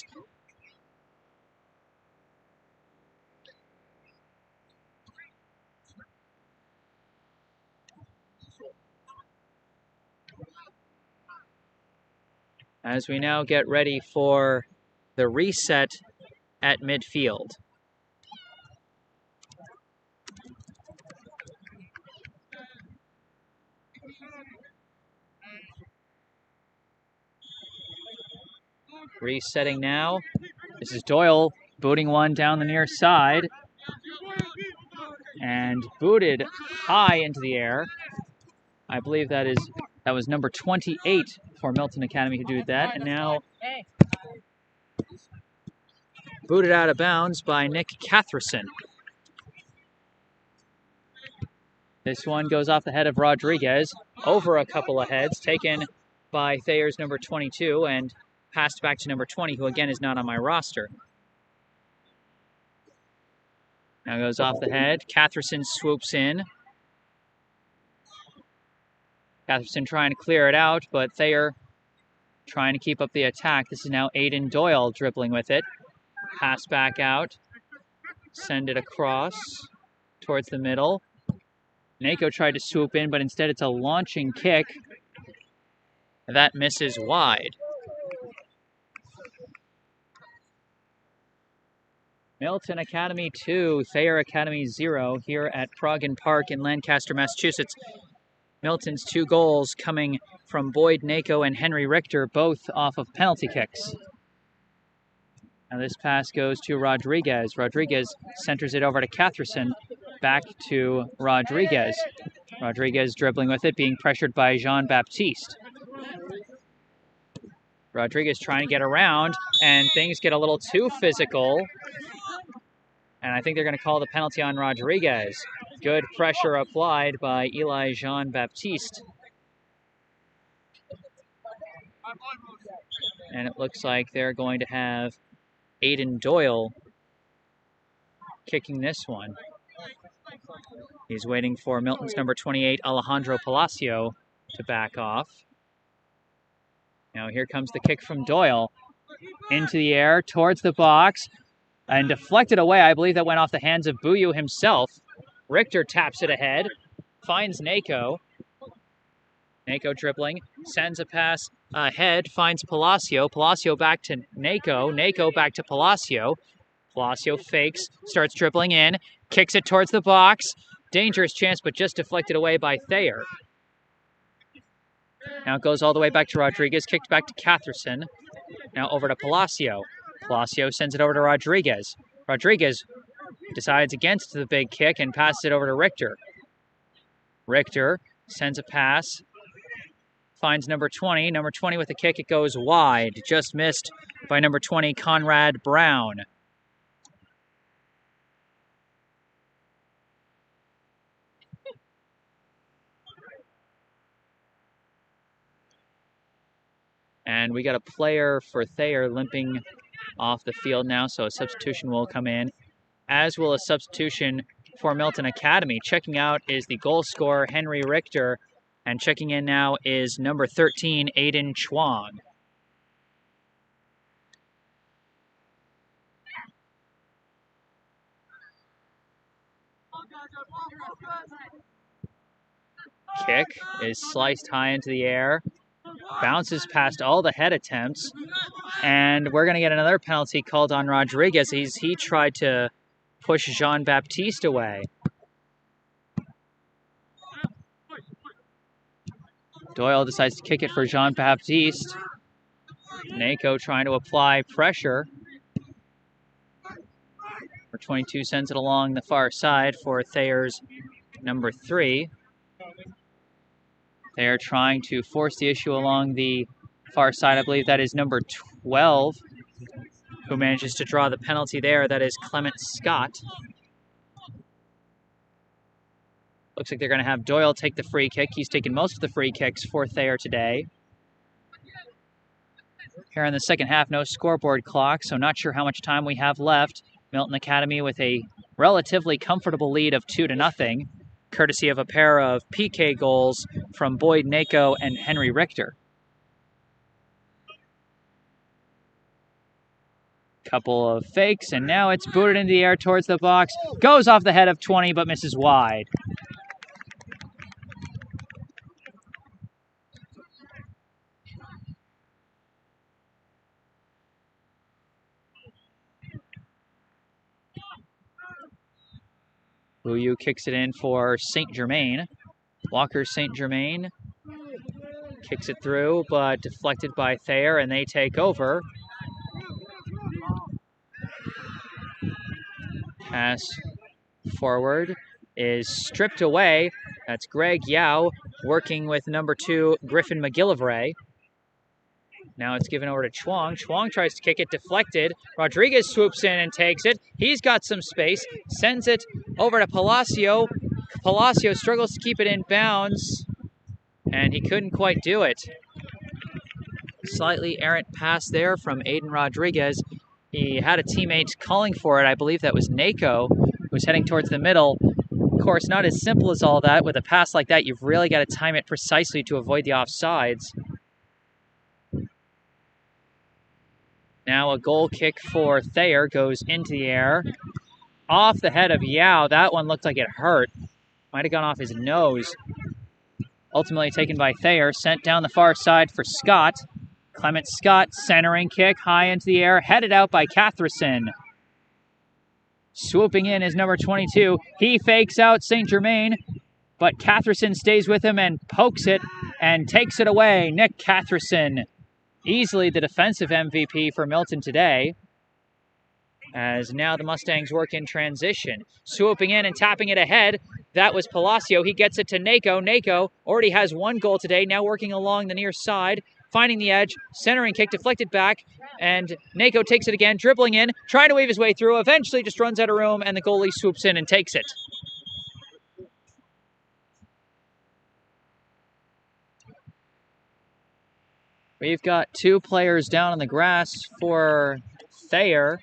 As we now get ready for the reset at midfield. Resetting now. This is Doyle booting one down the near side. And booted high into the air. I believe that was number 28 for Milton Academy who did that. And now booted out of bounds by Nick Catherson. This one goes off the head of Rodriguez, over a couple of heads, taken by Thayer's number 22 and passed back to number 20, who again is not on my roster. Now goes off the head. Catherson swoops in. Catherson trying to clear it out, but Thayer trying to keep up the attack. This is now Aiden Doyle dribbling with it. Pass back out. Send it across towards the middle. Nako tried to swoop in, but instead it's a launching kick. That misses wide. Milton Academy 2, Thayer Academy 0 here at Progin Park in Lancaster, Massachusetts. Milton's 2 goals coming from Boyd Nako and Henry Richter, both off of penalty kicks. Now this pass goes to Rodriguez. Rodriguez centers it over to Catherson. Back to Rodriguez. Rodriguez dribbling with it, being pressured by Jean Baptiste. Rodriguez trying to get around, and things get a little too physical. And I think they're going to call the penalty on Rodriguez. Good pressure applied by Eli Jean Baptiste. And it looks like they're going to have Aiden Doyle kicking this one. He's waiting for Milton's number 28, Alejandro Palacio, to back off. Now here comes the kick from Doyle. Into the air, towards the box, and deflected away. I believe that went off the hands of Buyu himself. Richter taps it ahead, finds Nako. Nako dribbling, sends a pass ahead, finds Palacio. Palacio back to Nako. Nako back to Palacio. Palacio fakes, starts dribbling in, kicks it towards the box. Dangerous chance, but just deflected away by Thayer. Now it goes all the way back to Rodriguez, kicked back to Catherson. Now over to Palacio. Palacio sends it over to Rodriguez. Rodriguez decides against the big kick and passes it over to Richter. Richter sends a pass, finds number 20. Number 20 with a kick, it goes wide. Just missed by number 20, Conrad Brown. And we got a player for Thayer limping off the field now, so a substitution will come in, as will a substitution for Milton Academy. Checking out is the goal scorer, Henry Richter, and checking in now is number 13, Aiden Chuang. Kick is sliced high into the air, bounces past all the head attempts, and we're going to get another penalty called on Rodriguez. He tried to push Jean Baptiste away. Doyle decides to kick it for Jean Baptiste. Nako trying to apply pressure. Number 22 sends it along the far side for Thayer's number 3. They're trying to force the issue along the far side. I believe that is number 12 who manages to draw the penalty there. That is Clement Scott. Looks like they're going to have Doyle take the free kick. He's taken most of the free kicks for Thayer today. Here in the second half, no scoreboard clock, so not sure how much time we have left. Milton Academy with a relatively comfortable lead of 2-0, courtesy of a pair of PK goals from Boyd Nako and Henry Richter. Couple of fakes, and now it's booted into the air towards the box. Goes off the head of 20, but misses wide. Bouillou kicks it in for St. Germain. Walker St. Germain kicks it through, but deflected by Thayer, and they take over. Pass forward is stripped away. That's Greg Yao working with number 2, Griffin McGillivray. Now it's given over to Chuang. Chuang tries to kick it, deflected. Rodriguez swoops in and takes it. He's got some space, sends it over to Palacio. Palacio struggles to keep it in bounds, and he couldn't quite do it. Slightly errant pass there from Aiden Rodriguez. He had a teammate calling for it. I believe that was Nako, who was heading towards the middle. Of course, not as simple as all that. With a pass like that, you've really got to time it precisely to avoid the offsides. Now a goal kick for Thayer goes into the air. Off the head of Yao. That one looked like it hurt. Might have gone off his nose. Ultimately taken by Thayer. Sent down the far side for Scott. Clement Scott, centering kick, high into the air. Headed out by Catherson. Swooping in is number 22. He fakes out St. Germain, but Catherson stays with him and pokes it and takes it away. Nick Catherson, easily the defensive MVP for Milton today, as now the Mustangs work in transition. Swooping in and tapping it ahead. That was Palacio. He gets it to Nako. Nako already has 1 goal today, now working along the near side, finding the edge, centering kick, deflected back, and Nako takes it again, dribbling in, trying to weave his way through, eventually just runs out of room, and the goalie swoops in and takes it. We've got 2 players down on the grass for Thayer.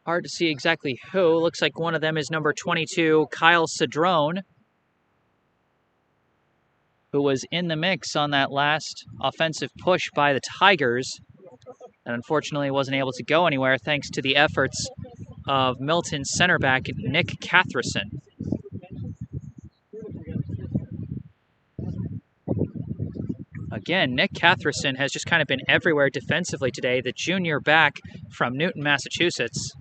Hard to see exactly who. Looks like one of them is number 22, Kyle Cedrone, who was in the mix on that last offensive push by the Tigers, and unfortunately wasn't able to go anywhere thanks to the efforts of Milton center back Nick Catherson. Again, Nick Catherson has just kind of been everywhere defensively today, the junior back from Newton, Massachusetts.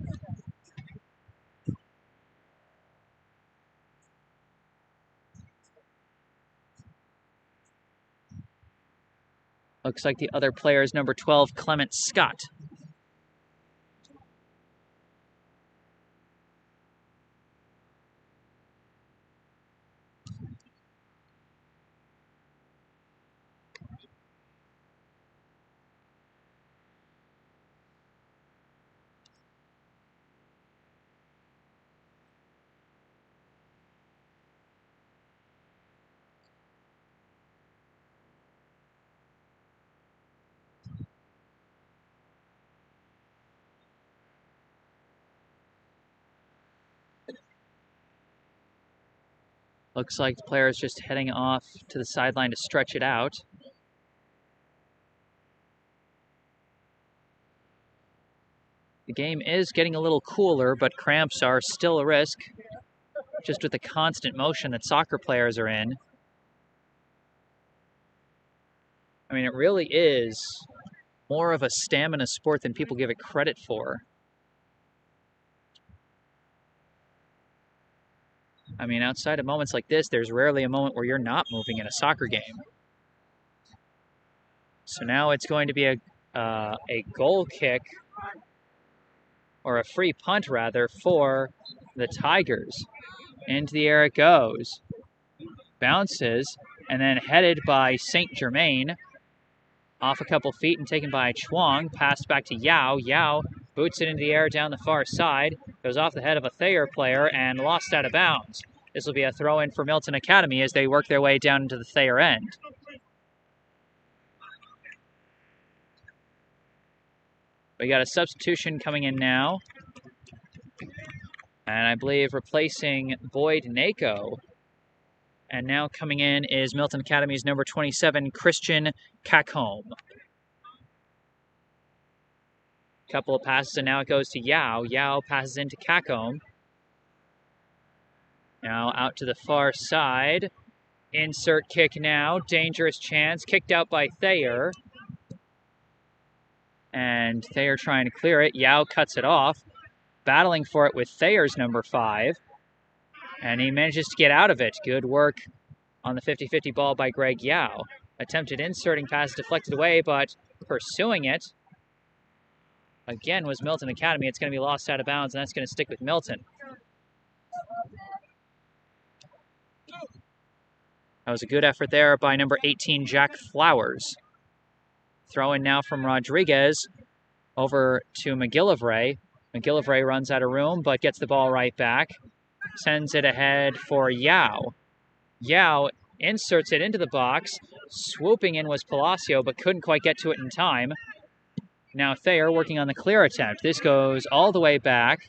Looks like the other player is number 12, Clement Scott. Looks like the player is just heading off to the sideline to stretch it out. The game is getting a little cooler, but cramps are still a risk, just with the constant motion that soccer players are in. I mean, it really is more of a stamina sport than people give it credit for. I mean, outside of moments like this, there's rarely a moment where you're not moving in a soccer game. So now it's going to be a goal kick, or a free punt rather, for the Tigers. Into the air it goes. Bounces, and then headed by St. Germain. Off a couple feet and taken by Chuang. Passed back to Yao. Yao boots it into the air down the far side. Goes off the head of a Thayer player and lost out of bounds. This will be a throw-in for Milton Academy as they work their way down into the Thayer end. We got a substitution coming in now. And I believe replacing Boyd Nako. And now coming in is Milton Academy's number 27, Christian Caccombe. Couple of passes, and now it goes to Yao. Yao passes into Caccombe. Now out to the far side. Insert kick now. Dangerous chance. Kicked out by Thayer. And Thayer trying to clear it. Yao cuts it off. Battling for it with Thayer's number 5. And he manages to get out of it. Good work on the 50-50 ball by Greg Yao. Attempted inserting pass deflected away, but pursuing it, again, was Milton Academy. It's going to be lost out of bounds, and that's going to stick with Milton. That was a good effort there by number 18, Jack Flowers. Throw in now from Rodriguez over to McGillivray. McGillivray runs out of room, but gets the ball right back. Sends it ahead for Yao. Yao inserts it into the box. Swooping in was Palacio, but couldn't quite get to it in time. Now Thayer working on the clear attempt. This goes all the way back.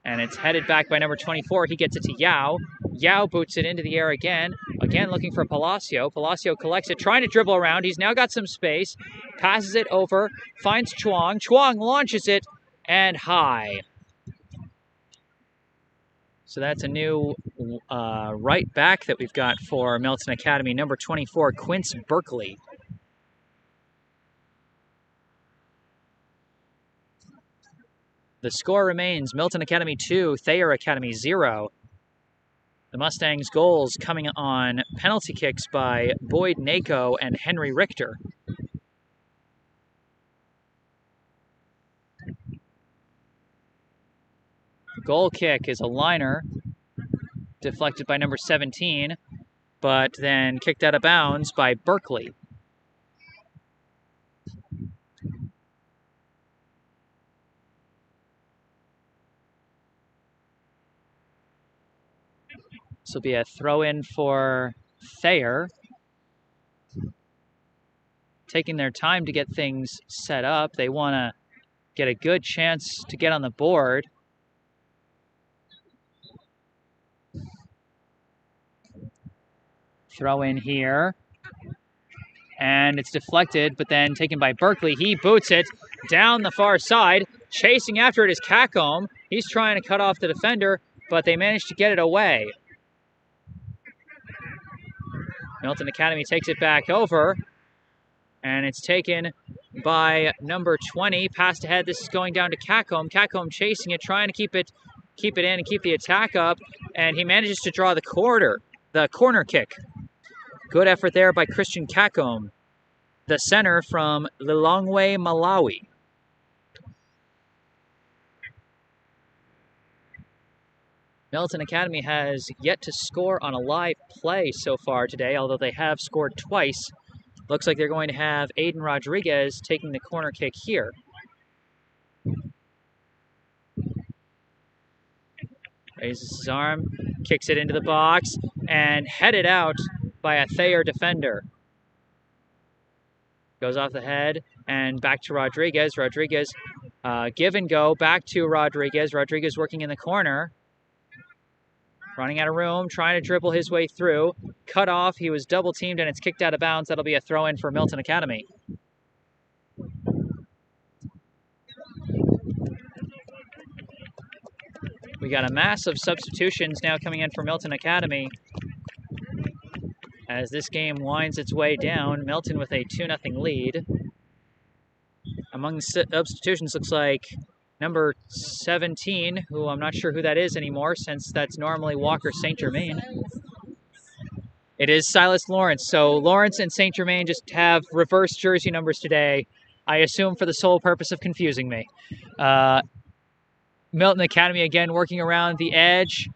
And it's headed back by number 24. He gets it to Yao. Yao boots it into the air again. Again looking for Palacio. Palacio collects it, trying to dribble around. He's now got some space. Passes it over. Finds Chuang. Chuang launches it. And high. So that's a new right back that we've got for Milton Academy. Number 24, Quince Berkeley. The score remains Milton Academy 2, Thayer Academy 0. The Mustangs' goals coming on penalty kicks by Boyd Nako and Henry Richter. The goal kick is a liner, deflected by number 17, but then kicked out of bounds by Berkeley. This will be a throw-in for Thayer. Taking their time to get things set up. They want to get a good chance to get on the board. Throw in here. And it's deflected, but then taken by Berkeley. He boots it down the far side. Chasing after it is Caccombe. He's trying to cut off the defender, but they managed to get it away. Milton Academy takes it back over, and it's taken by number 20. Passed ahead. This is going down to Caccombe. Caccombe chasing it, trying to keep it in and keep the attack up, and he manages to draw the corner kick. Good effort there by Christian Caccombe. the center from Lilongwe, Malawi. Milton Academy has yet to score on a live play so far today, although they have scored twice. Looks like they're going to have Aiden Rodriguez taking the corner kick here. Raises his arm, kicks it into the box, and headed out by a Thayer defender. Goes off the head and back to Rodriguez. Rodriguez give and go back to Rodriguez. Rodriguez working in the corner. Running out of room, trying to dribble his way through. Cut off, he was double teamed and it's kicked out of bounds. That'll be a throw in for Milton Academy. We got a mass of substitutions now coming in for Milton Academy. As this game winds its way down, Milton with a 2-0 lead. Among the substitutions looks like number 17, who I'm not sure who that is anymore, since that's normally Walker St. Germain. It is Silas Lawrence. So Lawrence and St. Germain just have reverse jersey numbers today, I assume for the sole purpose of confusing me. Milton Academy again working around the edge,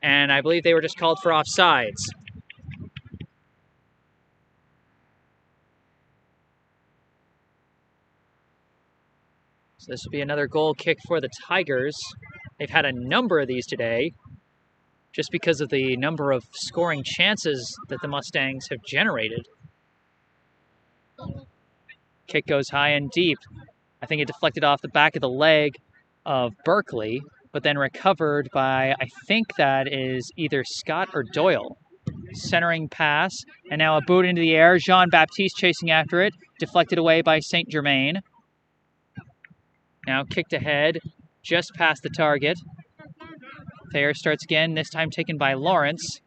and I believe they were just called for offsides. So this will be another goal kick for the Tigers. They've had a number of these today, just because of the number of scoring chances that the Mustangs have generated. Kick goes high and deep. I think it deflected off the back of the leg of Berkeley, but then recovered by, I think that is either Scott or Doyle. Centering pass, and now a boot into the air. Jean Baptiste chasing after it, deflected away by St. Germain. Now kicked ahead, just past the target. Thayer starts again, this time taken by Lawrence.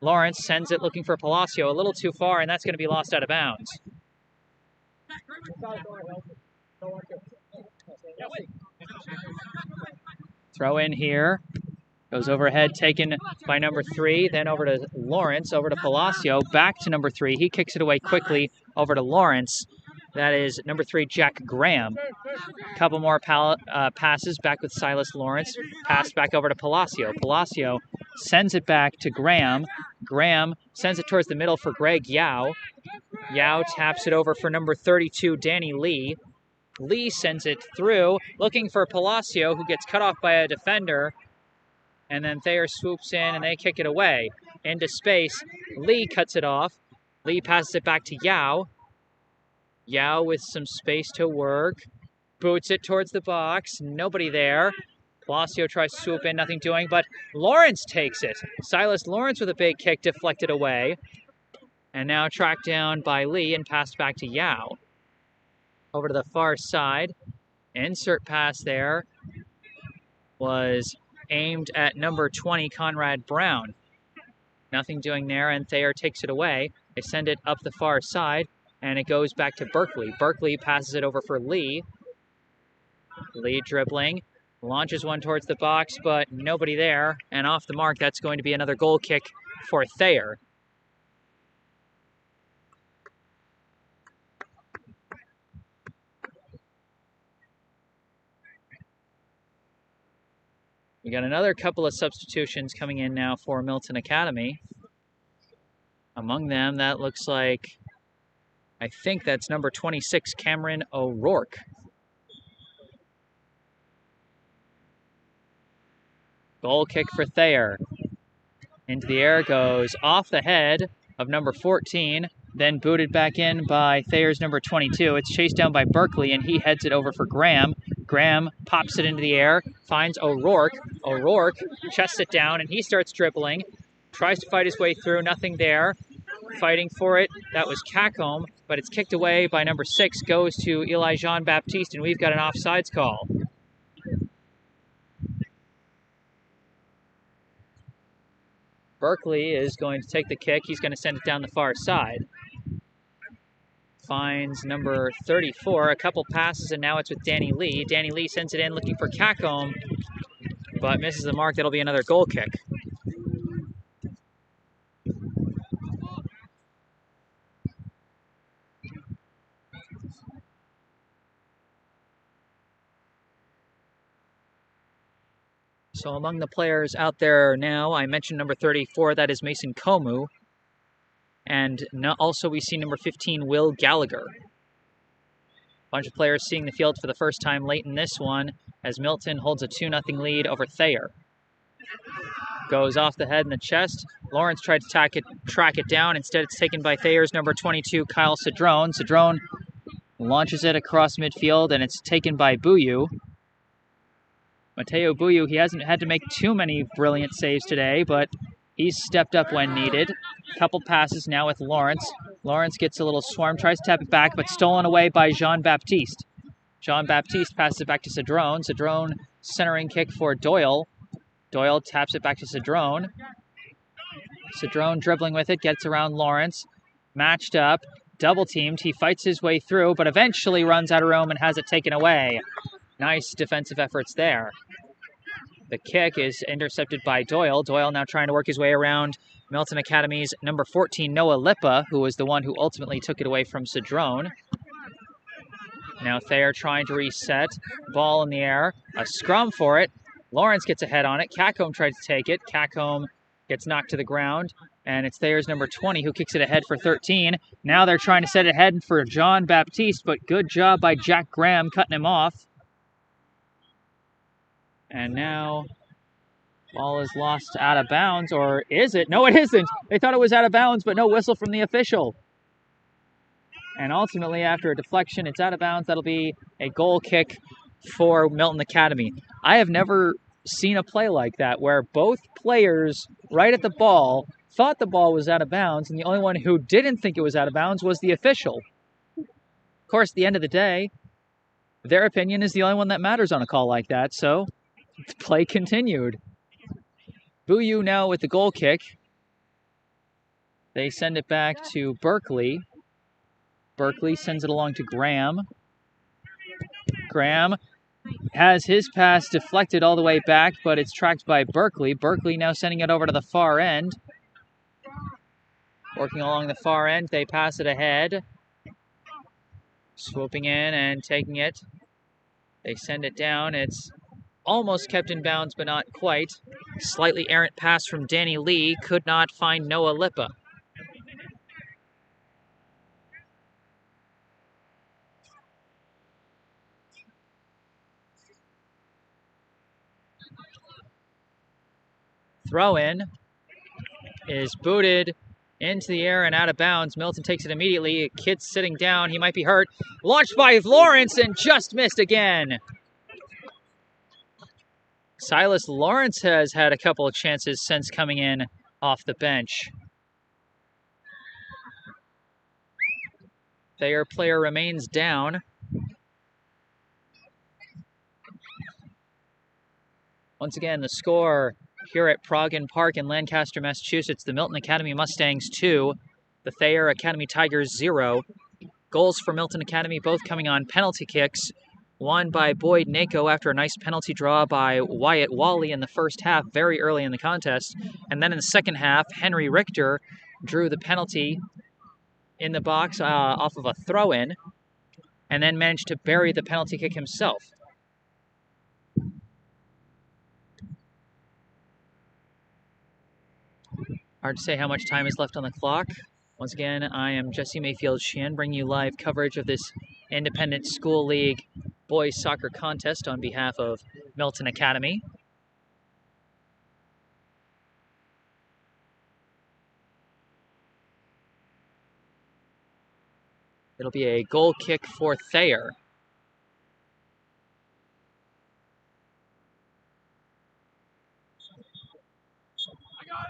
Lawrence sends it looking for Palacio, a little too far, and that's going to be lost out of bounds. Throw in here. Goes overhead, taken by number 3, then over to Lawrence, over to Palacio, back to number 3. He kicks it away quickly over to Lawrence. That is number 3, Jack Graham. A couple more passes back with Silas Lawrence. Pass back over to Palacio. Palacio sends it back to Graham. Graham sends it towards the middle for Greg Yao. Yao taps it over for number 32, Danny Lee. Lee sends it through, looking for Palacio, who gets cut off by a defender. And then Thayer swoops in and they kick it away. Into space. Lee cuts it off. Lee passes it back to Yao. Yao with some space to work. Boots it towards the box. Nobody there. Palacio tries to swoop in, nothing doing, but Lawrence takes it. Silas Lawrence with a big kick deflected away. And now tracked down by Lee and passed back to Yao. Over to the far side. Insert pass there was aimed at number 20, Conrad Brown. Nothing doing there, and Thayer takes it away. They send it up the far side, and it goes back to Berkeley. Berkeley passes it over for Lee. Lee dribbling, launches one towards the box, but nobody there, and off the mark, that's going to be another goal kick for Thayer. We got another couple of substitutions coming in now for Milton Academy. Among them, that looks like, I think that's number 26, Cameron O'Rourke. Goal kick for Thayer. Into the air goes off the head of number 14, then booted back in by Thayer's number 22. It's chased down by Berkeley, and he heads it over for Graham. Graham pops it into the air, finds O'Rourke. O'Rourke chests it down, and he starts dribbling. Tries to fight his way through, nothing there. Fighting for it, that was Caccombe, but it's kicked away by number 6, goes to Eli Jean Baptiste, and we've got an offsides call. Berkeley is going to take the kick. He's going to send it down the far side. Finds number 34, a couple passes, and now it's with Danny Lee. Danny Lee sends it in looking for Caccombe, but misses the mark. That'll be another goal kick. So among the players out there now, I mentioned number 34, that is Mason Komu. And also we see number 15, Will Gallagher. A bunch of players seeing the field for the first time late in this one as Milton holds a 2-0 lead over Thayer. Goes off the head and the chest. Lawrence tried to track it down. Instead, it's taken by Thayer's number 22, Kyle Cedrone. Cedrone launches it across midfield, and it's taken by Buyu. Mateo Buyu, he hasn't had to make too many brilliant saves today, but he's stepped up when needed. Couple passes now with Lawrence. Lawrence gets a little swarm, tries to tap it back, but stolen away by Jean Baptiste. Jean Baptiste passes it back to Cedrone. Cedrone centering kick for Doyle. Doyle taps it back to Cedrone. Cedrone dribbling with it, gets around Lawrence. Matched up, double-teamed. He fights his way through, but eventually runs out of room and has it taken away. Nice defensive efforts there. The kick is intercepted by Doyle. Doyle now trying to work his way around Milton Academy's number 14, Noah Lippa, who was the one who ultimately took it away from Cedrone. Now Thayer trying to reset. Ball in the air. A scrum for it. Lawrence gets a head on it. Caccombe tries to take it. Caccombe gets knocked to the ground. And it's Thayer's number 20 who kicks it ahead for 13. Now they're trying to set it ahead for Jean Baptiste, but good job by Jack Graham cutting him off. And now ball is lost out of bounds, or is it? No, it isn't. They thought it was out of bounds, but no whistle from the official. And ultimately, after a deflection, it's out of bounds. That'll be a goal kick for Milton Academy. I have never seen a play like that where both players right at the ball thought the ball was out of bounds, and the only one who didn't think it was out of bounds was the official. Of course, at the end of the day, their opinion is the only one that matters on a call like that, so the play continued. Buyu now with the goal kick. They send it back to Berkeley. Berkeley sends it along to Graham. Graham has his pass deflected all the way back, but it's tracked by Berkeley. Berkeley now sending it over to the far end. Working along the far end, they pass it ahead. Swooping in and taking it. They send it down. It's almost kept in bounds, but not quite. Slightly errant pass from Danny Lee. Could not find Noah Lippa. Throw-in is booted into the air and out of bounds. Milton takes it immediately. A kid's sitting down. He might be hurt. Launched by Lawrence and just missed again. Silas Lawrence has had a couple of chances since coming in off the bench. Thayer player remains down. Once again, the score here at Progin Park in Lancaster, Massachusetts, the Milton Academy Mustangs 2, the Thayer Academy Tigers 0. Goals for Milton Academy both coming on penalty kicks. One by Boyd Nako after a nice penalty draw by Wyatt Wally in the first half, very early in the contest. And then in the second half, Henry Richter drew the penalty in the box off of a throw-in, and then managed to bury the penalty kick himself. Hard to say how much time is left on the clock. Once again, I am Jesse Mayfield-Sheehan, bringing you live coverage of this Independent School League boys soccer contest on behalf of Milton Academy. It'll be a goal kick for Thayer.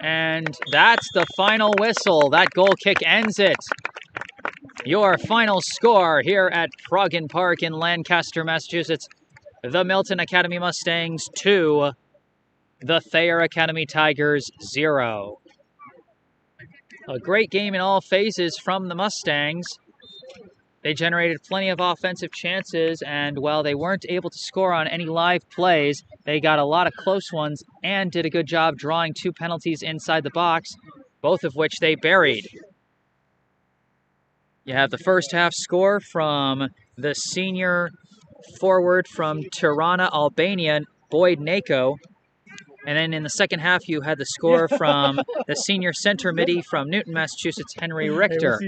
And that's the final whistle. That goal kick ends it. Your final score here at Progin Park in Lancaster, Massachusetts. The Milton Academy Mustangs 2, the Thayer Academy Tigers 0. A great game in all phases from the Mustangs. They generated plenty of offensive chances, and while they weren't able to score on any live plays, they got a lot of close ones and did a good job drawing 2 penalties inside the box, both of which they buried. You have the first half score from the senior forward from Tirana, Albania, Boyd Nako. And then in the second half, you had the score from the senior center midi from Newton, Massachusetts, Henry Richter.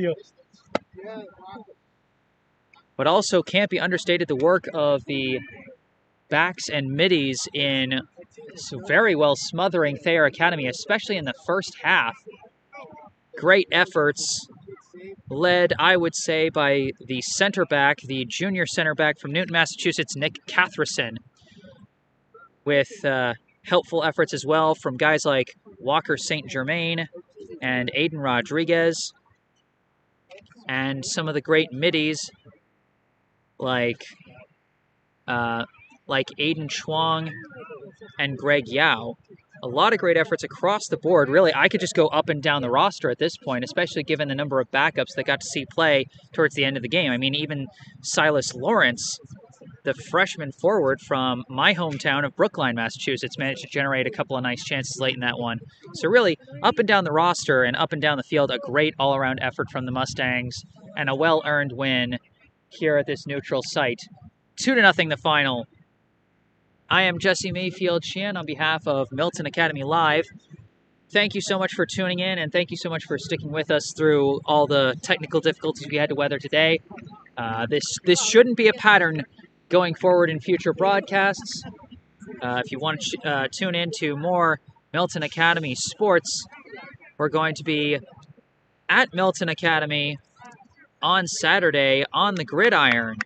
But also can't be understated the work of the backs and middies in very well smothering Thayer Academy, especially in the first half. Great efforts led, I would say, by the center back, the junior center back from Newton, Massachusetts, Nick Catherson, with helpful efforts as well from guys like Walker St. Germain and Aiden Rodriguez, and some of the great middies like Aiden Chuang and Greg Yao. A lot of great efforts across the board. Really, I could just go up and down the roster at this point, especially given the number of backups that got to see play towards the end of the game. I mean, even Silas Lawrence, the freshman forward from my hometown of Brookline, Massachusetts, managed to generate a couple of nice chances late in that one. So really, up and down the roster and up and down the field, a great all-around effort from the Mustangs and a well-earned win here at this neutral site. 2-0 the final. I am Jesse Mayfield Sheehan on behalf of Milton Academy Live. Thank you so much for tuning in, and thank you so much for sticking with us through all the technical difficulties we had to weather today. This shouldn't be a pattern going forward in future broadcasts. If you want to tune in to more Milton Academy sports, we're going to be at Milton Academy on Saturday on the gridiron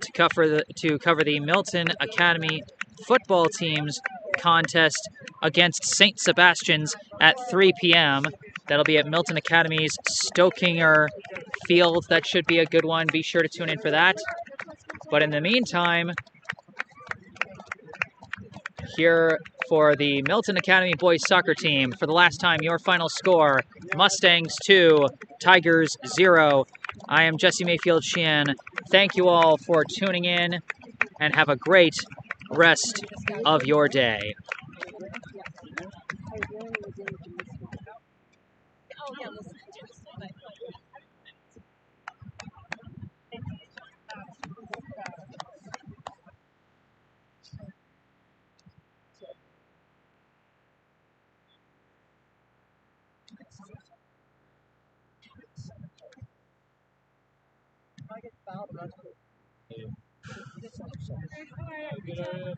to cover the Milton Academy football team's contest against St. Sebastian's at 3 p.m. That'll be at Milton Academy's Stokinger Field. That should be a good one. Be sure to tune in for that. But in the meantime, here for the Milton Academy boys soccer team, for the last time, your final score, Mustangs 2, Tigers 0. I am Jesse Mayfield Sheehan. Thank you all for tuning in, and have a great rest of your day.